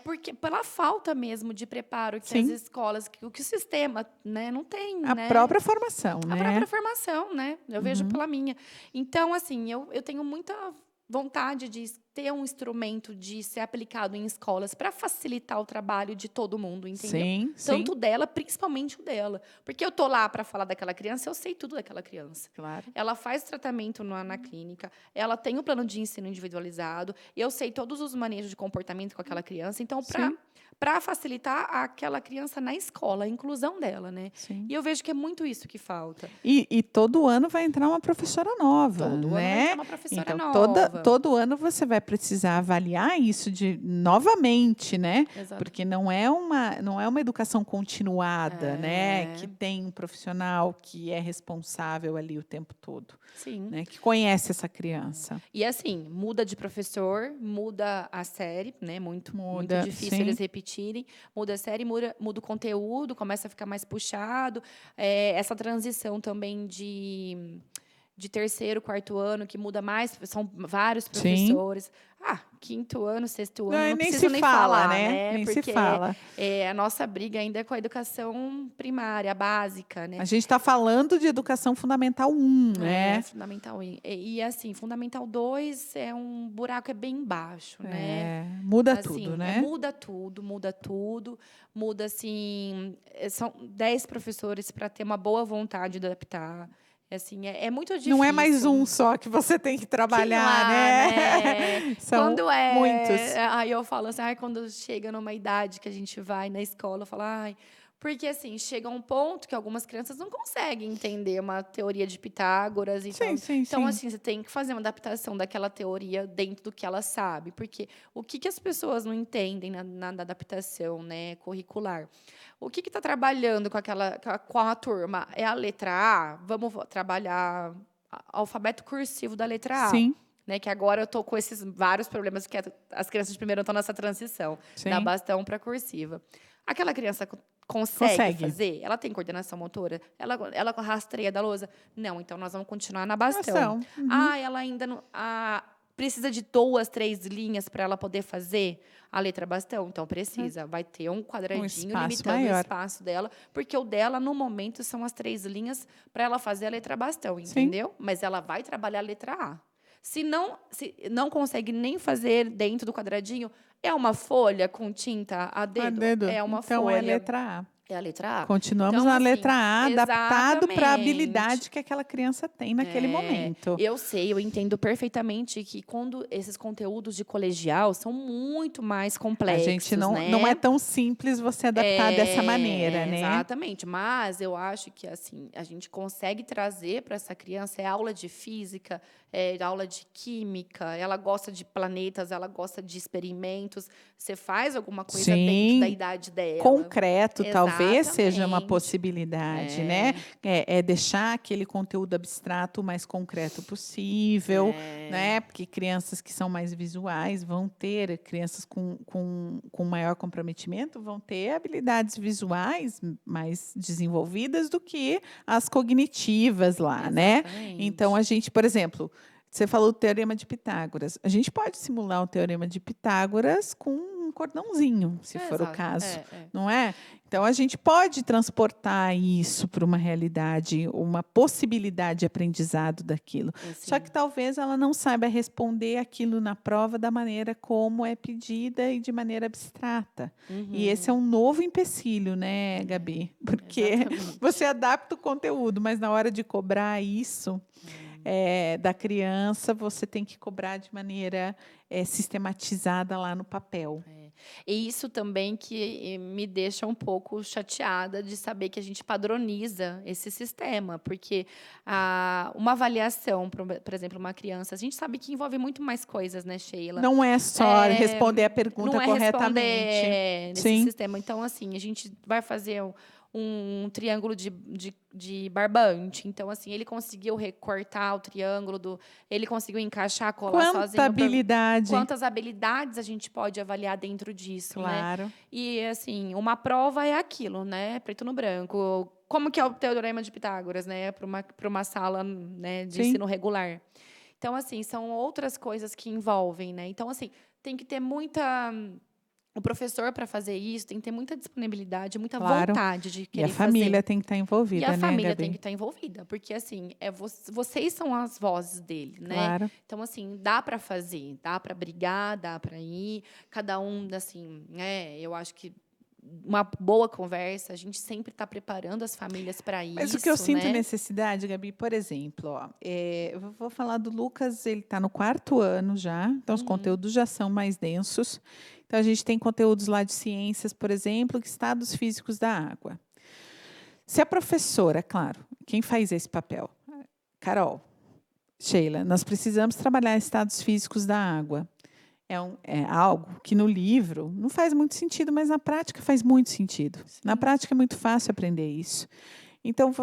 Porque pela falta mesmo de preparo que Sim. as escolas, que o sistema, né, não tem, A né? própria formação, né? A própria formação, né? Eu vejo pela minha. Então, assim, eu tenho muita vontade de ter um instrumento de ser aplicado em escolas para facilitar o trabalho de todo mundo, entendeu? Sim, Tanto dela, principalmente o dela. Porque eu tô lá para falar daquela criança, eu sei tudo daquela criança. Claro. Ela faz tratamento na clínica, ela tem o plano de ensino individualizado, eu sei todos os manejos de comportamento com aquela criança. Então, para facilitar aquela criança na escola, a inclusão dela, né? Sim. E eu vejo que é muito isso que falta. E todo ano vai entrar uma professora nova, Todo ano vai né? entrar uma professora Então, nova. todo ano você vai precisar avaliar isso novamente, né? Exato. Porque não é uma educação continuada, né? Que tem um profissional que é responsável ali o tempo todo, Sim. né? Que conhece essa criança. E assim, muda de professor, muda a série, né? Muito difícil sim. eles repetirem. Muda a série, muda o conteúdo, começa a ficar mais puxado. Essa transição também de terceiro, quarto ano, que muda mais, são vários professores. Quinto ano, sexto ano, não nem preciso se nem fala, falar, né? Nem Porque se fala. a nossa briga ainda é com a educação primária, básica, né? A gente está falando de educação fundamental 1, né? Fundamental 1. E assim, fundamental 2 é um buraco bem baixo, né? Muda Assim, tudo, né? Muda tudo. Muda, assim, são 10 professores para ter uma boa vontade de adaptar. Assim, é muito difícil. Não é mais um só que você tem que trabalhar, né? São quando muitos. Aí eu falo assim, quando chega numa idade que a gente vai na escola, eu falo, porque assim, chega um ponto que algumas crianças não conseguem entender uma teoria de Pitágoras e tal. Então, assim, você tem que fazer uma adaptação daquela teoria dentro do que ela sabe. Porque o que as pessoas não entendem na adaptação, né, curricular? O que está trabalhando com a turma? É a letra A? Vamos trabalhar alfabeto cursivo da letra A. Sim. Né, que agora eu estou com esses vários problemas que as crianças de primeiro estão nessa transição, da bastão para cursiva. Aquela criança consegue fazer? Ela tem coordenação motora? Ela rastreia da lousa? Não, então nós vamos continuar na bastão. Ela ainda não... precisa de 2, 3 linhas para ela poder fazer a letra bastão? Então, precisa. Vai ter um quadradinho limitando o espaço dela, porque o dela, no momento, são as 3 linhas para ela fazer a letra bastão, entendeu? Mas ela vai trabalhar a letra A. Se não consegue nem fazer dentro do quadradinho, é uma folha com tinta a dedo? É uma folha. Então, é a letra A. É a letra A. Continuamos na letra A, adaptado para a habilidade que aquela criança tem naquele momento. Eu sei, eu entendo perfeitamente que quando esses conteúdos de colegial são muito mais complexos. A gente não é tão simples você adaptar dessa maneira, né? Exatamente, mas eu acho que assim, a gente consegue trazer para essa criança aula de física, aula de química, ela gosta de planetas, ela gosta de experimentos. Você faz alguma coisa dentro da idade dela. Concreto, talvez seja uma possibilidade, né? É deixar aquele conteúdo abstrato o mais concreto possível, né? Porque crianças que são mais visuais vão ter, crianças com maior comprometimento vão ter habilidades visuais mais desenvolvidas do que as cognitivas lá, né? Então, a gente, por exemplo, você falou do Teorema de Pitágoras. A gente pode simular o Teorema de Pitágoras com um cordãozinho, se for o caso, não é? Então, a gente pode transportar isso para uma realidade, uma possibilidade de aprendizado daquilo. Só que talvez ela não saiba responder aquilo na prova da maneira como é pedida e de maneira abstrata. E esse é um novo empecilho, né, Gabi? Porque você adapta o conteúdo, mas na hora de cobrar isso... da criança, você tem que cobrar de maneira sistematizada lá no papel. E isso também que me deixa um pouco chateada de saber que a gente padroniza esse sistema, porque uma avaliação, por exemplo, uma criança, a gente sabe que envolve muito mais coisas, né, Sheila? Não é só responder a pergunta não é corretamente. Nesse sistema. Então, assim, a gente vai fazer um triângulo de barbante. Então, assim, ele conseguiu recortar o triângulo, ele conseguiu encaixar, colar sozinho. Quantas habilidades a gente pode avaliar dentro disso, claro, né? E, assim, uma prova é aquilo, né? Preto no branco. Como que é o Teorema de Pitágoras, né? Para uma sala, né, de ensino regular. Então, assim, são outras coisas que envolvem, né? Então, assim, tem que ter muita... O professor, para fazer isso, tem que ter muita disponibilidade, muita vontade de querer fazer. E a família tem que estar envolvida, né, E a família Gabi? tem que estar envolvida, porque, assim, vocês são as vozes dele, né? Claro. Então, assim, dá para fazer, dá para brigar, dá para ir. Cada um, assim, eu acho que uma boa conversa, a gente sempre está preparando as famílias para isso. Mas o que eu sinto necessidade, Gabi, por exemplo, eu vou falar do Lucas, ele está no 4º ano já, então os conteúdos já são mais densos. Então, a gente tem conteúdos lá de ciências, por exemplo, estados físicos da água. Se a professora, claro, quem faz esse papel? Carol, Sheila, nós precisamos trabalhar estados físicos da água. É algo que no livro não faz muito sentido, mas na prática faz muito sentido. Sim. Na prática é muito fácil aprender isso. Então,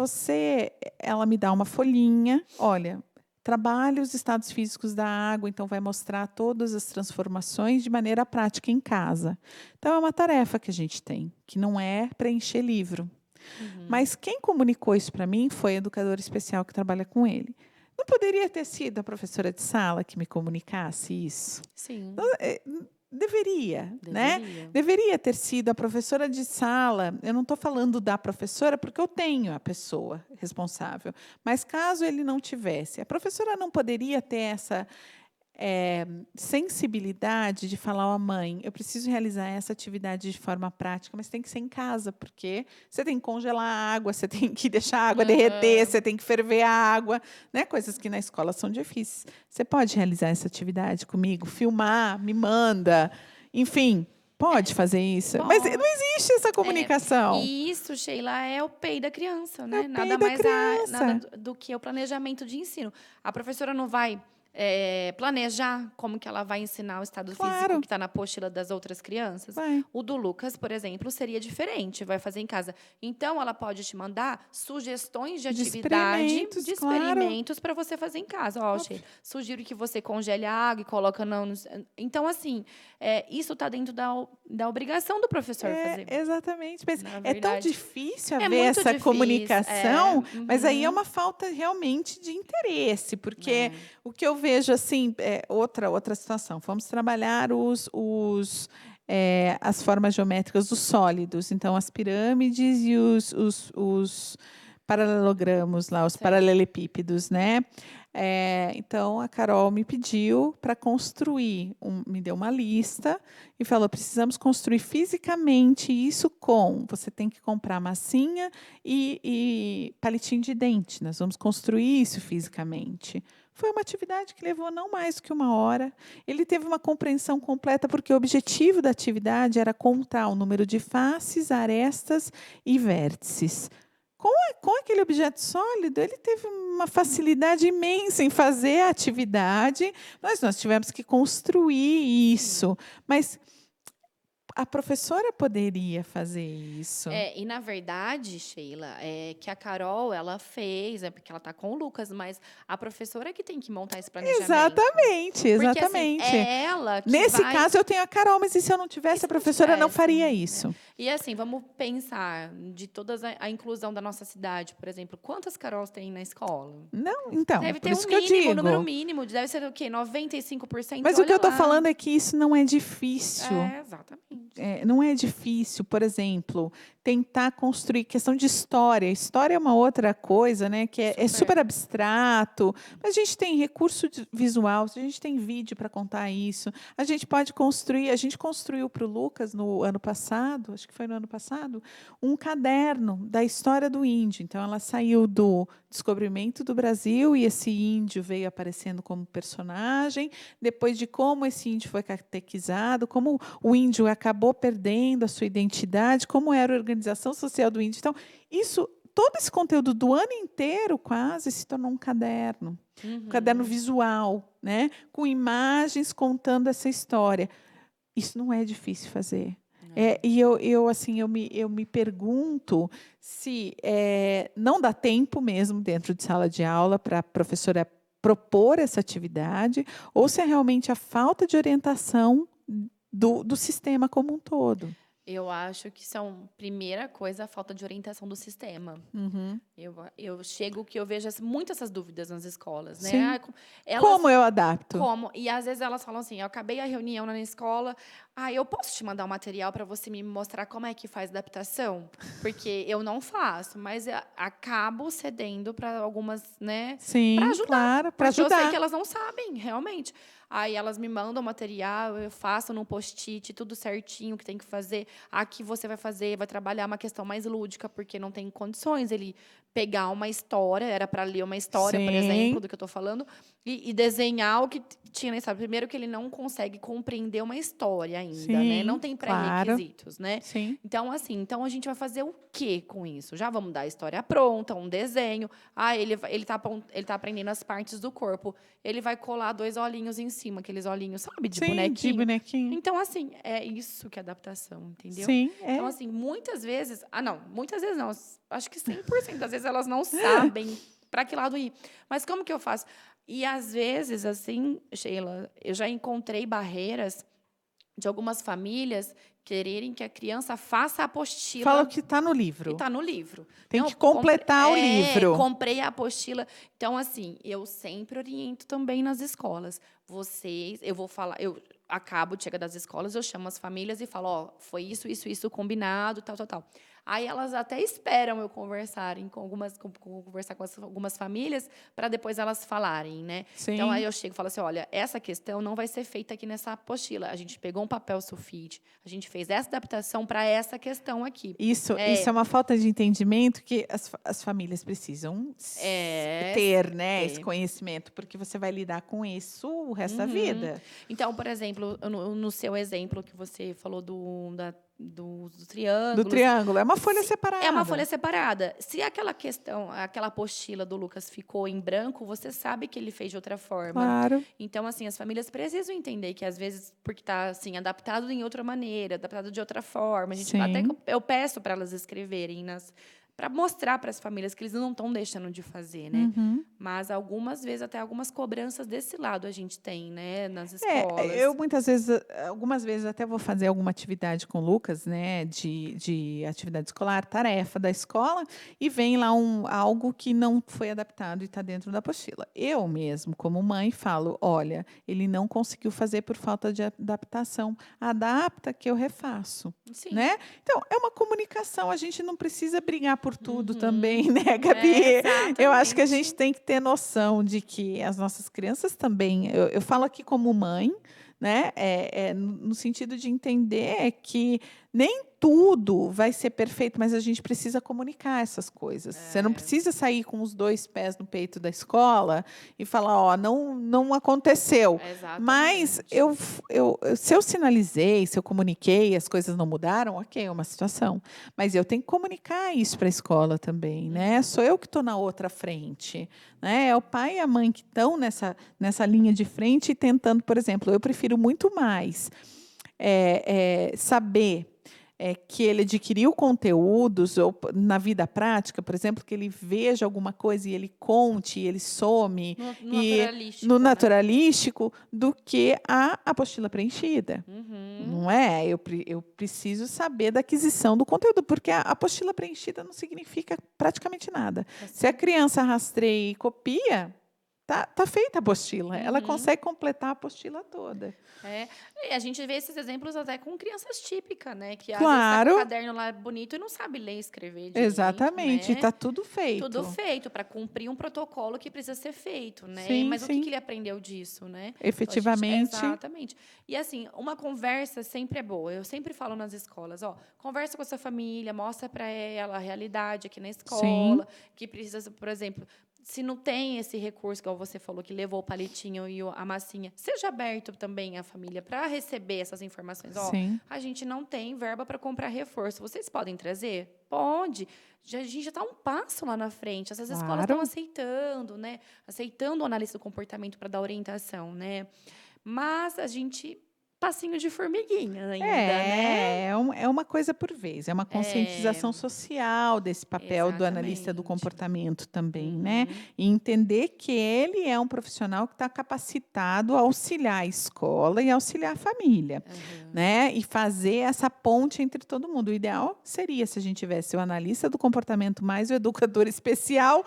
ela me dá uma folhinha, olha, trabalhe os estados físicos da água, então vai mostrar todas as transformações de maneira prática em casa. Então, é uma tarefa que a gente tem, que não é preencher livro. Mas quem comunicou isso para mim foi a educadora especial que trabalha com ele. Não poderia ter sido a professora de sala que me comunicasse isso? Sim. Deveria, né? Deveria ter sido a professora de sala. Eu não estou falando da professora, porque eu tenho a pessoa responsável. Mas caso ele não tivesse, a professora não poderia ter essa sensibilidade de falar, mãe, eu preciso realizar essa atividade de forma prática, mas tem que ser em casa, porque você tem que congelar a água, você tem que deixar a água derreter, você tem que ferver a água, né? Coisas que na escola são difíceis. Você pode realizar essa atividade comigo, filmar, me manda, enfim, pode fazer isso. Pode. Mas não existe essa comunicação. E isso, Sheila, é o PEI da criança, né? Nada mais nada do que o planejamento de ensino. A professora não vai planejar como que ela vai ensinar o estado físico que está na apostila das outras crianças. O do Lucas, por exemplo, seria diferente, vai fazer em casa. Então, ela pode te mandar sugestões de atividade, de experimentos para você fazer em casa. Sugiro que você congele a água e coloca... Então, assim, isso está dentro da obrigação do professor fazer. Exatamente. Mas é tão difícil haver essa comunicação, mas aí é uma falta realmente de interesse, porque o que eu vejo assim, outra situação. Vamos trabalhar as formas geométricas dos sólidos. Então, as pirâmides e os paralelogramos, lá, os paralelepípedos, né? Então, a Carol me pediu para construir, me deu uma lista e falou, precisamos construir fisicamente isso você tem que comprar massinha e palitinho de dente. Nós vamos construir isso fisicamente. Foi uma atividade que levou não mais do que 1 hora. Ele teve uma compreensão completa, porque o objetivo da atividade era contar o número de faces, arestas e vértices. Com aquele objeto sólido, ele teve uma facilidade imensa em fazer a atividade, mas nós tivemos que construir isso. Mas a professora poderia fazer isso. E, na verdade, Sheila, que a Carol, ela fez, porque ela está com o Lucas, mas a professora que tem que montar esse planejamento. Exatamente. Porque, assim, é ela que Nesse caso, eu tenho a Carol, mas e se eu não tivesse, a professora não faria isso. E, assim, vamos pensar de toda a inclusão da nossa cidade, por exemplo. Quantas Carols tem na escola? Não, então, deve ter um número mínimo, deve ser o quê? 95%? Mas o que eu estou falando é que isso não é difícil. Exatamente. Não é difícil, por exemplo, tentar construir questão de história. História é uma outra coisa, né? Que é super abstrato. Mas a gente tem recurso visual, a gente tem vídeo para contar isso. A gente pode construir. A gente construiu para o Lucas no ano passado, acho que foi no ano passado, um caderno da história do índio. Então, ela saiu do descobrimento do Brasil e esse índio veio aparecendo como personagem. Depois de como esse índio foi catequizado, como o índio acabou perdendo a sua identidade, como era a organização social do índio. Então, todo esse conteúdo do ano inteiro quase se tornou um caderno. Um caderno visual, né? Com imagens contando essa história. Isso não é difícil fazer. E eu me pergunto se não dá tempo mesmo dentro de sala de aula para a professora propor essa atividade, ou se é realmente a falta de orientação do sistema como um todo. Eu acho que primeira coisa, a falta de orientação do sistema. Eu vejo muito essas dúvidas nas escolas, né? Sim. Como eu adapto? Como? E às vezes elas falam assim, eu acabei a reunião na escola, eu posso te mandar um material para você me mostrar como é que faz adaptação? Porque eu não faço, mas acabo cedendo para algumas, né? Sim, para ajudar. Claro, para ajudar. Eu sei que elas não sabem, realmente. Aí elas me mandam o material, eu faço num post-it, tudo certinho, o que tem que fazer. Aqui você vai trabalhar uma questão mais lúdica, porque não tem condições ele pegar uma história, era para ler uma história, por Sim. exemplo, do que eu estou falando, e desenhar o que tinha na história. Primeiro que ele não consegue compreender uma história ainda, né? Sim, Não tem claro. pré-requisitos, né? Sim. Então, assim, então a gente vai fazer o quê com isso? Já vamos dar a história pronta, um desenho. Ah, ele tá aprendendo as partes do corpo. Ele vai colar 2 olhinhos em cima, aqueles olhinhos, sabe, de Sim, de bonequinho. bonequinho. Então, assim, é isso que é adaptação, entendeu? Sim, Então, assim, muitas vezes não, acho que 100% das vezes elas não sabem para que lado ir. Mas como que eu faço? E às vezes, assim, Sheila, eu já encontrei barreiras de algumas famílias quererem que a criança faça a apostila. Fala o que está no E livro. está no livro. Tem Não, que completar o livro. Comprei a apostila. Então, assim, eu sempre oriento também nas escolas. Eu vou falar, eu acabo de chegar das escolas, eu chamo as famílias e falo, ó, foi isso, combinado, tal, tal, tal. Aí elas até esperam eu conversarem conversar com algumas famílias para depois elas falarem, né? Sim. Então aí eu chego e falo assim, olha, essa questão não vai ser feita aqui nessa apostila. A gente pegou um papel sulfite, a gente fez essa adaptação para essa questão aqui. Isso é uma falta de entendimento que as famílias precisam ter, né, esse conhecimento, porque você vai lidar com isso o resto da vida. Então, por exemplo, no seu exemplo que você falou do triângulo. Do triângulo, é uma folha separada. É uma folha separada. Se aquela apostila do Lucas ficou em branco, você sabe que ele fez de outra forma. Claro. Então, assim, as famílias precisam entender que, às vezes, porque está assim, adaptado em outra maneira, adaptado de outra forma. Até eu peço para elas escreverem para mostrar para as famílias que eles não estão deixando de fazer, né? Mas algumas vezes até algumas cobranças desse lado a gente tem, né, nas escolas. Eu algumas vezes até vou fazer alguma atividade com o Lucas, né, de atividade escolar, tarefa da escola, e vem lá algo que não foi adaptado e está dentro da apostila. Eu mesmo, como mãe, falo, olha, ele não conseguiu fazer por falta de adaptação. Adapta que eu refaço. Sim. Né? Então, é uma comunicação, a gente não precisa brigar por tudo também, né, Gabi? Eu acho que a gente tem que ter noção de que as nossas crianças também, eu falo aqui como mãe, né, no sentido de entender que nem tudo vai ser perfeito, mas a gente precisa comunicar essas coisas. Você não precisa sair com os 2 pés no peito da escola e falar, ó, não aconteceu. Exatamente. Mas se eu sinalizei, se eu comuniquei, as coisas não mudaram, ok, é uma situação. Mas eu tenho que comunicar isso para a escola também, né? Sou eu que estou na outra frente, né? É o pai e a mãe que estão nessa linha de frente e tentando, por exemplo, eu prefiro muito mais saber que ele adquiriu conteúdos, ou na vida prática, por exemplo, que ele veja alguma coisa e ele conte, ele some no naturalístico, do que a apostila preenchida. Não é? Eu preciso saber da aquisição do conteúdo, porque a apostila preenchida não significa praticamente nada. Se a criança rastreia e copia, tá feita a apostila. Ela consegue completar a apostila toda. E a gente vê esses exemplos até com crianças típicas, né? Que claro. às vezes tá com o caderno lá bonito e não sabe ler e escrever direito. Exatamente, né? Está tudo feito. Tudo feito para cumprir um protocolo que precisa ser feito, né? Sim, mas sim. o que ele aprendeu disso, né? Efetivamente. Então, exatamente. E assim, uma conversa sempre é boa. Eu sempre falo nas escolas, ó, conversa com a sua família, mostra para ela a realidade aqui na escola, que precisa, por exemplo, se não tem esse recurso, como você falou, que levou o palitinho e a massinha, seja aberto também à família para receber essas informações. Ó, a gente não tem verba para comprar reforço. Vocês podem trazer? Pode. A gente já está um passo lá na frente. Essas escolas estão aceitando, né? Aceitando o analista do comportamento para dar orientação, né? Mas a gente... passinho de formiguinha ainda, né? É uma coisa por vez. É uma conscientização social desse papel do analista do comportamento também, né? E entender que ele é um profissional que está capacitado a auxiliar a escola e auxiliar a família, né? E fazer essa ponte entre todo mundo. O ideal seria se a gente tivesse o analista do comportamento mais o educador especial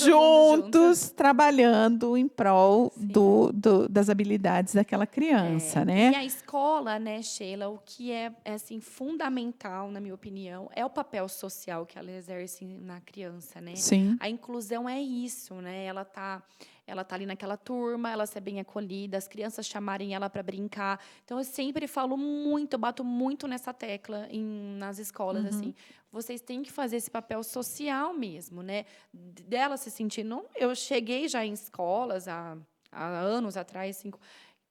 juntos, trabalhando em prol das habilidades daquela criança, né? E aí, escola, né, Sheila, o que é assim, fundamental, na minha opinião, é o papel social que ela exerce na criança, né? Sim. A inclusão é isso, né? Ela tá ali naquela turma, ela ser bem acolhida, as crianças chamarem ela para brincar. Então, eu sempre falo muito, eu bato muito nessa tecla nas escolas, assim. Vocês têm que fazer esse papel social mesmo, né? Dela se sentindo... Eu cheguei já em escolas há anos atrás,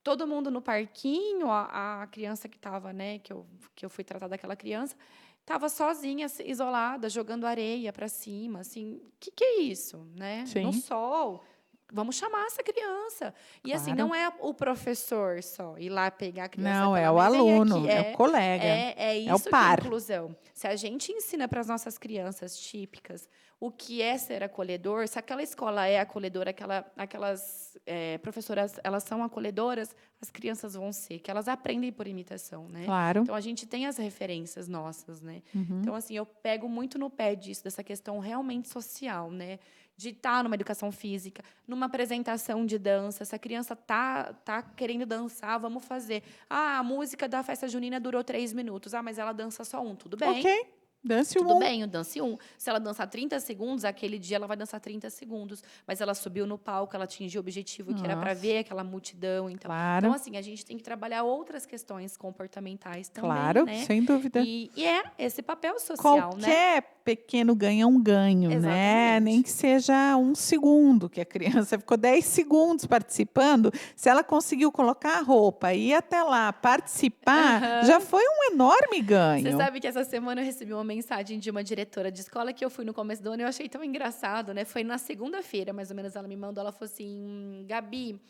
todo mundo no parquinho, a criança que estava, né, que eu fui tratar daquela criança, estava sozinha, isolada, jogando areia para cima, assim, que é isso, né? Sim. No sol, vamos chamar essa criança. E assim, Claro. não é o professor só ir lá pegar a criança Não, pela é o mão e vem aluno, aqui. é o colega, É é o isso que é par. inclusão. Se a gente ensina para as nossas crianças típicas o que é ser acolhedor, se aquela escola é acolhedora, aquelas professoras, elas são acolhedoras, as crianças vão ser, que elas aprendem por imitação, né? Claro. Então, a gente tem as referências nossas, né? Então, assim, eu pego muito no pé disso, dessa questão realmente social, né? De estar numa educação física, numa apresentação de dança. Se a criança tá querendo dançar, vamos fazer. Ah, a música da festa junina durou 3 minutos. Ah, mas ela dança só um. Tudo bem. Ok, dance Tudo um. bem, eu dance um. Se ela dançar 30 segundos, aquele dia ela vai dançar 30 segundos. Mas ela subiu no palco, ela atingiu o objetivo que era para Nossa. ver aquela multidão. Então, Claro. assim, a gente tem que trabalhar outras questões comportamentais também, Claro, né? sem dúvida. E é esse papel social, né? Qualquer pequeno ganho é um ganho, né? Exatamente. Nem que seja 1 segundo, que a criança ficou 10 segundos participando. Se ela conseguiu colocar a roupa e ir até lá participar, já foi um enorme ganho. Você sabe que essa semana eu recebi uma mensagem de uma diretora de escola que eu fui no começo do ano e eu achei tão engraçado, né? Foi na segunda-feira, mais ou menos, ela me mandou, ela falou assim, Gabi,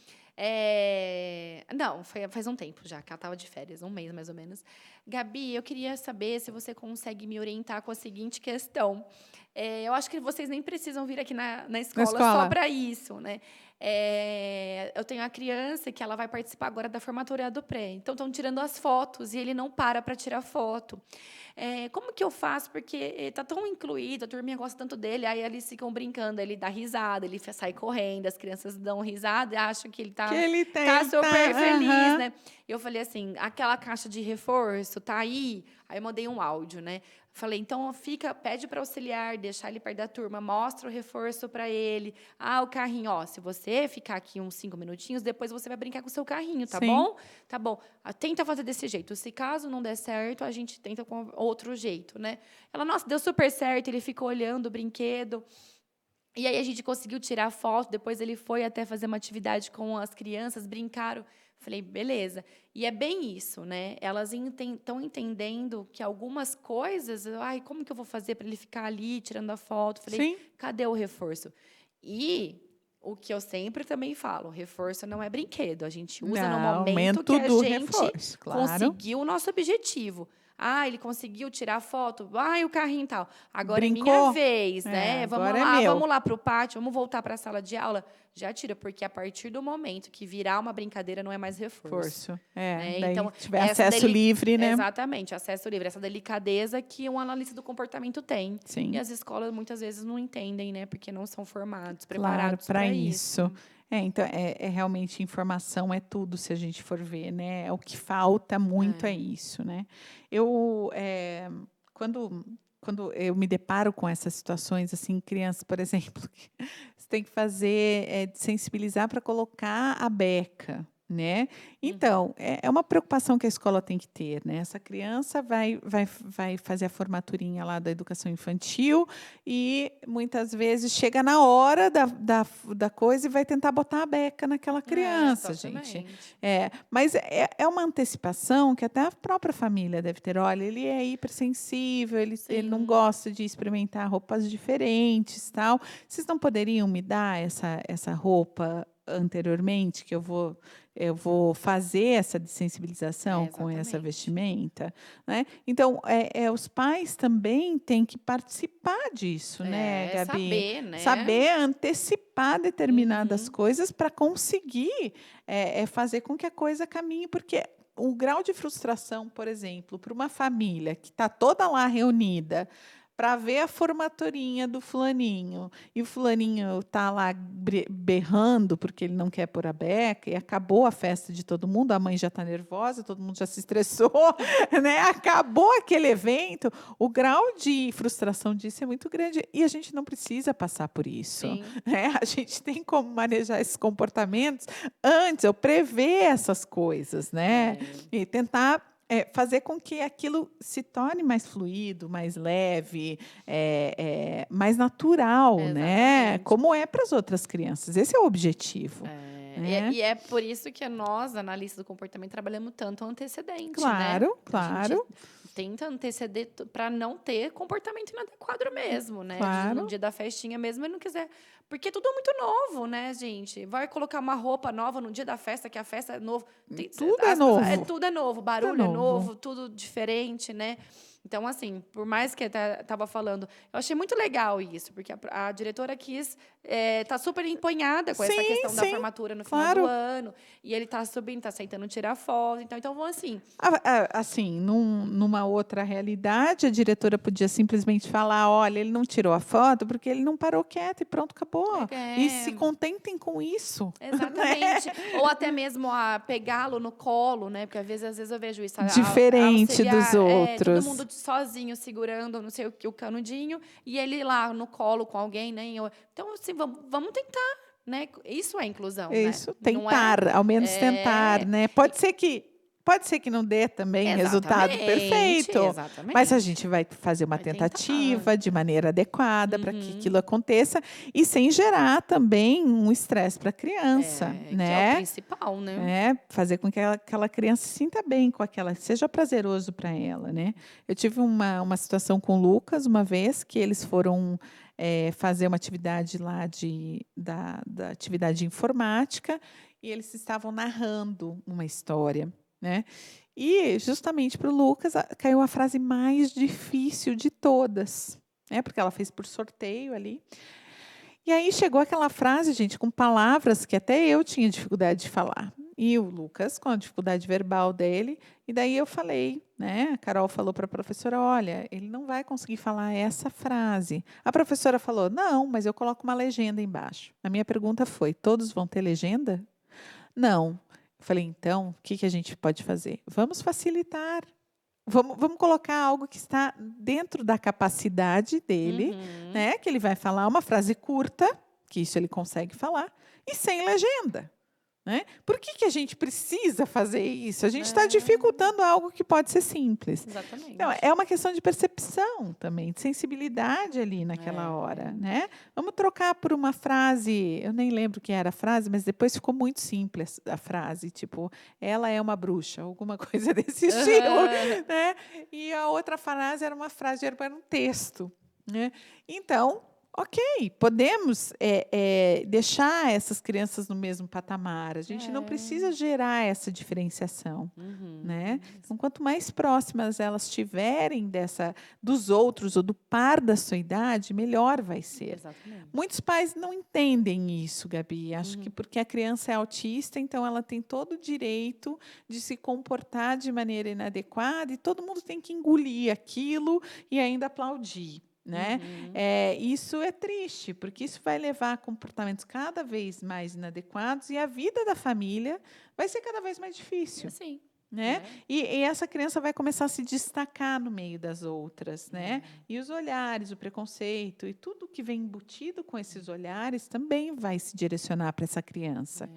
não, faz um tempo já, que ela estava de férias, um mês mais ou menos. Gabi, eu queria saber se você consegue me orientar com a seguinte questão. Eu acho que vocês nem precisam vir aqui na escola só para isso, né? Eu tenho a criança que ela vai participar agora da formatura do pré. Então, estão tirando as fotos e ele não para tirar foto. Como que eu faço? Porque está tão incluído, a turminha gosta tanto dele, aí eles ficam brincando, ele dá risada, ele sai correndo, as crianças dão risada e acham que ele está super feliz, né? Eu falei assim, aquela caixa de reforço tá aí? Aí eu mandei um áudio, né? Falei, então pede para auxiliar, deixar ele perto da turma, mostra o reforço para ele. Ah, o carrinho, ó, se você ficar aqui uns 5 minutinhos, depois você vai brincar com o seu carrinho, tá bom? Tá bom. Tenta fazer desse jeito. Se caso não der certo, a gente tenta com outro jeito, né? Ela, nossa, deu super certo, ele ficou olhando o brinquedo. E aí a gente conseguiu tirar foto, depois ele foi até fazer uma atividade com as crianças, brincaram. Falei, beleza. E é bem isso, né? Elas estão entendendo que algumas coisas, ai, como que eu vou fazer para ele ficar ali tirando a foto? Falei, cadê o reforço? E o que eu sempre também falo, reforço não é brinquedo. A gente usa no momento que a gente conseguiu o nosso objetivo. Ah, ele conseguiu tirar foto. Ah, o carrinho e tal. Agora é minha vez, né? Vamos lá para o pátio, vamos voltar para a sala de aula. Já tira, porque a partir do momento que virar uma brincadeira não é mais reforço. Né? Daí então, tiver acesso livre, né? Exatamente, acesso livre. Essa delicadeza que um analista do comportamento tem. Sim. E as escolas muitas vezes não entendem, né? Porque não são formados, preparados para isso. Então, realmente, informação é tudo, se a gente for ver, né? O que falta muito é isso, né? Quando eu me deparo com essas situações, assim, crianças, por exemplo, você tem que fazer, sensibilizar para colocar a beca, né? Então, é uma preocupação que a escola tem que ter, né? Essa criança vai fazer a formaturinha lá da educação infantil e, muitas vezes, chega na hora da coisa e vai tentar botar a beca naquela criança, gente. Mas é uma antecipação que até a própria família deve ter. Olha, ele é hipersensível, ele não gosta de experimentar roupas diferentes, tal. Vocês não poderiam me dar essa roupa anteriormente, que eu vou fazer essa desensibilização com essa vestimenta, né? Então, os pais também têm que participar disso, né, Gabi? Saber, né? Saber antecipar determinadas coisas para conseguir fazer com que a coisa caminhe, porque o grau de frustração, por exemplo, para uma família que está toda lá reunida, para ver a formatorinha do fulaninho, e o fulaninho tá lá berrando porque ele não quer pôr a beca, e acabou a festa de todo mundo, a mãe já está nervosa, todo mundo já se estressou, né? Acabou aquele evento, o grau de frustração disso é muito grande, e a gente não precisa passar por isso. Né? A gente tem como manejar esses comportamentos antes, ou prever essas coisas, né? E tentar fazer com que aquilo se torne mais fluido, mais leve, mais natural, né? Como é para as outras crianças. Esse é o objetivo. Né? E é por isso que nós, analistas do comportamento, trabalhamos tanto o antecedente, claro, né? Claro. A gente tenta anteceder para não ter comportamento inadequado mesmo, né? Claro. No dia da festinha mesmo, ele não quiser. Porque é tudo muito novo, né, gente? Vai colocar uma roupa nova no dia da festa, que a festa é novo. Tudo é novo. Tudo é novo, barulho é novo, tudo diferente, né? Então, assim, por mais que eu estava falando, eu achei muito legal isso, porque a diretora quis tá super empenhada com essa questão da formatura no final do ano, e ele está subindo, está aceitando tirar foto, então vão assim. Assim, numa outra realidade, a diretora podia simplesmente falar, olha, ele não tirou a foto porque ele não parou quieto e pronto, acabou. E se contentem com isso. Exatamente. Né? Ou até mesmo pegá-lo no colo, né? Porque às vezes eu vejo isso. Diferente dos outros. Todo mundo sozinho, segurando, não sei o canudinho, e ele lá no colo com alguém, né? Então, assim, vamos tentar, né? Isso é inclusão, isso, né? tentar, ao menos tentar, né? Pode ser que não dê também resultado perfeito, mas a gente vai fazer uma tentativa de maneira adequada para que aquilo aconteça e sem gerar também um estresse para a criança, né? Que é o principal, né? Fazer com que aquela criança se sinta bem com aquela, seja prazeroso para ela, né? Eu tive uma situação com o Lucas uma vez que eles foram fazer uma atividade lá da atividade de informática e eles estavam narrando uma história. Né? E, justamente para o Lucas, caiu a frase mais difícil de todas, né? Porque ela fez por sorteio ali. E aí chegou aquela frase, gente, com palavras que até eu tinha dificuldade de falar. E o Lucas, com a dificuldade verbal dele, e daí eu falei, né? A Carol falou para a professora, olha, ele não vai conseguir falar essa frase. A professora falou, não, mas eu coloco uma legenda embaixo. A minha pergunta foi, todos vão ter legenda? Não. Eu falei, então, o que a gente pode fazer? Vamos facilitar. Vamos colocar algo que está dentro da capacidade dele, né? Que ele vai falar uma frase curta, que isso ele consegue falar, e sem legenda. Né? Por que a gente precisa fazer isso? A gente está dificultando algo que pode ser simples. Exatamente. Então, é uma questão de percepção também, de sensibilidade ali naquela hora. Né? Vamos trocar por uma frase, eu nem lembro o que era a frase, mas depois ficou muito simples a frase, tipo, ela é uma bruxa, alguma coisa desse estilo. Né? E a outra frase era uma frase, era um texto. Né? Então, ok, podemos deixar essas crianças no mesmo patamar. A gente não precisa gerar essa diferenciação. Né? Então, quanto mais próximas elas estiverem dos outros ou do par da sua idade, melhor vai ser. Exatamente. Muitos pais não entendem isso, Gabi. Acho que porque a criança é autista, então ela tem todo o direito de se comportar de maneira inadequada e todo mundo tem que engolir aquilo e ainda aplaudir. Né? Isso é triste, porque isso vai levar a comportamentos cada vez mais inadequados e a vida da família vai ser cada vez mais difícil. Sim. Né? E essa criança vai começar a se destacar no meio das outras, né? E os olhares, o preconceito e tudo que vem embutido com esses olhares também vai se direcionar para essa criança.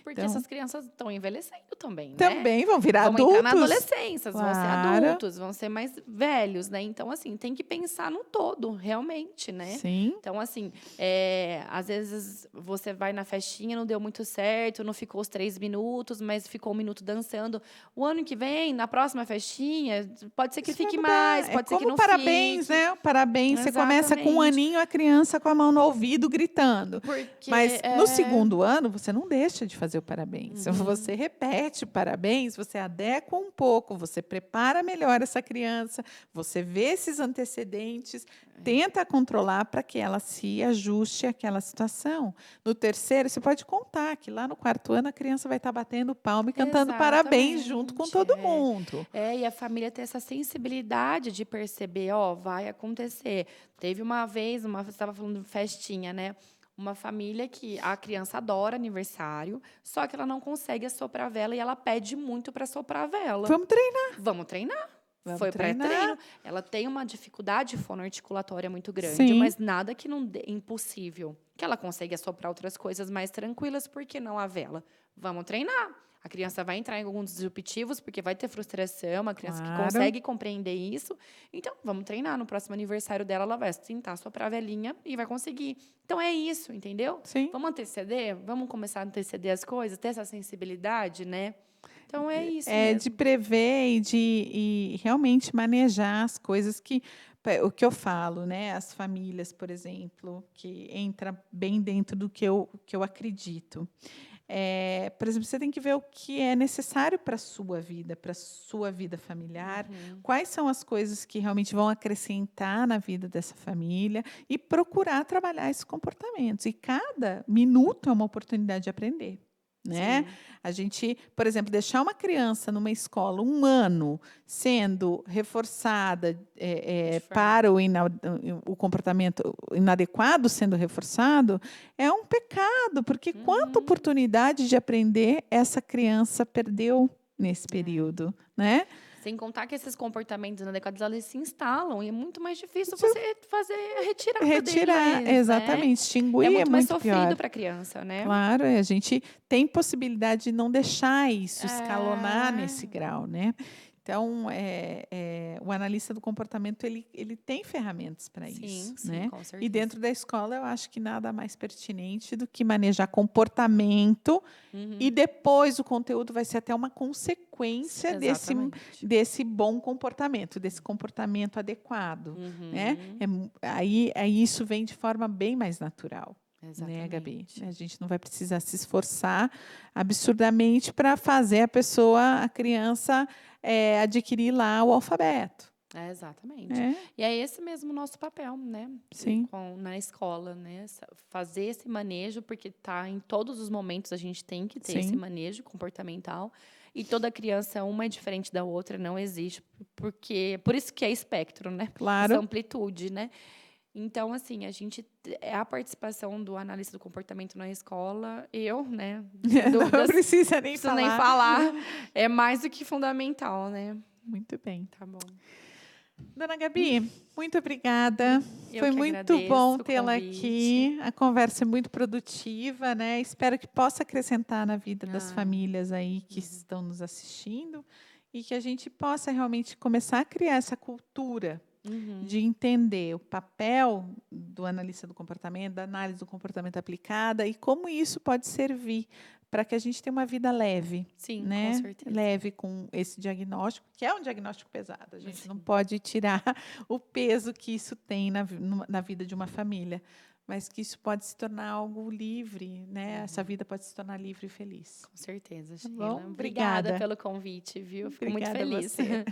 Porque essas crianças estão envelhecendo também, né? Também vão virar adultos. Vão entrar na adolescência, vão ser adultos, vão ser mais velhos, né? Então, assim, tem que pensar no todo, realmente, né? Sim. Então, assim, às vezes você vai na festinha, não deu muito certo, não ficou os 3 minutos, mas ficou 1 minuto dançando. O ano que vem, na próxima festinha, pode ser que fique mais, pode ser que não parabéns, fique. né? Parabéns, você começa com 1 aninho, a criança com a mão no ouvido, gritando. Mas no segundo ano, você não deixa de fazer o parabéns. Você repete o parabéns, você adequa um pouco, você prepara melhor essa criança, você vê esses antecedentes, tenta controlar para que ela se ajuste àquela situação. No terceiro, você pode contar que lá no quarto ano a criança vai estar batendo palma e cantando parabéns junto com todo mundo. E a família ter essa sensibilidade de perceber, ó, vai acontecer. Teve uma vez, você estava falando de festinha, né? Uma família que a criança adora aniversário, só que ela não consegue assoprar a vela e ela pede muito para soprar a vela. Vamos treinar. Vamos treinar. Foi pré-treino. Ela tem uma dificuldade fonoarticulatória muito grande, Sim. mas nada que não dê impossível. Que ela consegue assoprar outras coisas mais tranquilas, por que não a vela? Vamos treinar. A criança vai entrar em alguns disruptivos, porque vai ter frustração, uma criança que consegue compreender isso. Então, vamos treinar. No próximo aniversário dela, ela vai tentar soprar a velhinha e vai conseguir. Então, é isso, entendeu? Sim. Vamos anteceder? Vamos começar a anteceder as coisas? Ter essa sensibilidade, né? Então, é isso mesmo. De prever e realmente manejar as coisas o que eu falo, né? As famílias, por exemplo, que entra bem dentro do que eu acredito. Por exemplo, você tem que ver o que é necessário para a sua vida familiar, quais são as coisas que realmente vão acrescentar na vida dessa família e procurar trabalhar esses comportamentos. E cada minuto é uma oportunidade de aprender. Né? A gente, por exemplo, deixar uma criança numa escola 1 ano sendo reforçada para o comportamento inadequado sendo reforçado é um pecado, porque quanta oportunidade de aprender essa criança perdeu nesse período, né? Sem contar que esses comportamentos inadequados, eles se instalam e é muito mais difícil você fazer retirar deles, exatamente, né? extinguir é muito mais pior. sofrido para a criança, né? Claro, a gente tem possibilidade de não deixar isso escalonar nesse grau, né? Então, o analista do comportamento ele tem ferramentas para isso, né? Com certeza. E dentro da escola eu acho que nada mais pertinente do que manejar comportamento e depois o conteúdo vai ser até uma consequência desse bom comportamento, desse comportamento adequado, né? Aí isso vem de forma bem mais natural. Né, Gabi? A gente não vai precisar se esforçar absurdamente para fazer a criança adquirir lá o alfabeto. Exatamente. E é esse mesmo o nosso papel, né? Sim. Na escola, né? Fazer esse manejo, porque tá em todos os momentos a gente tem que ter esse manejo comportamental. E toda criança, uma é diferente da outra, não existe. Por isso que é espectro, né? Claro. Essa amplitude, né? Então, assim, a participação do analista do comportamento na escola, né? Não precisa nem falar. É mais do que fundamental, né? Muito bem. Tá bom. Dona Gabi, muito obrigada. Foi muito bom tê-la aqui. A conversa é muito produtiva, né? Espero que possa acrescentar na vida das famílias aí que estão nos assistindo e que a gente possa realmente começar a criar essa cultura de entender o papel do analista do comportamento, da análise do comportamento aplicada e como isso pode servir para que a gente tenha uma vida leve. Sim, né? Com certeza. Leve com esse diagnóstico, que é um diagnóstico pesado. A gente não pode tirar o peso que isso tem na vida de uma família, mas que isso pode se tornar algo livre, né? Essa vida pode se tornar livre e feliz. Com certeza, Tá Sheila. bom? Obrigada pelo convite, viu? Fico muito feliz. Você.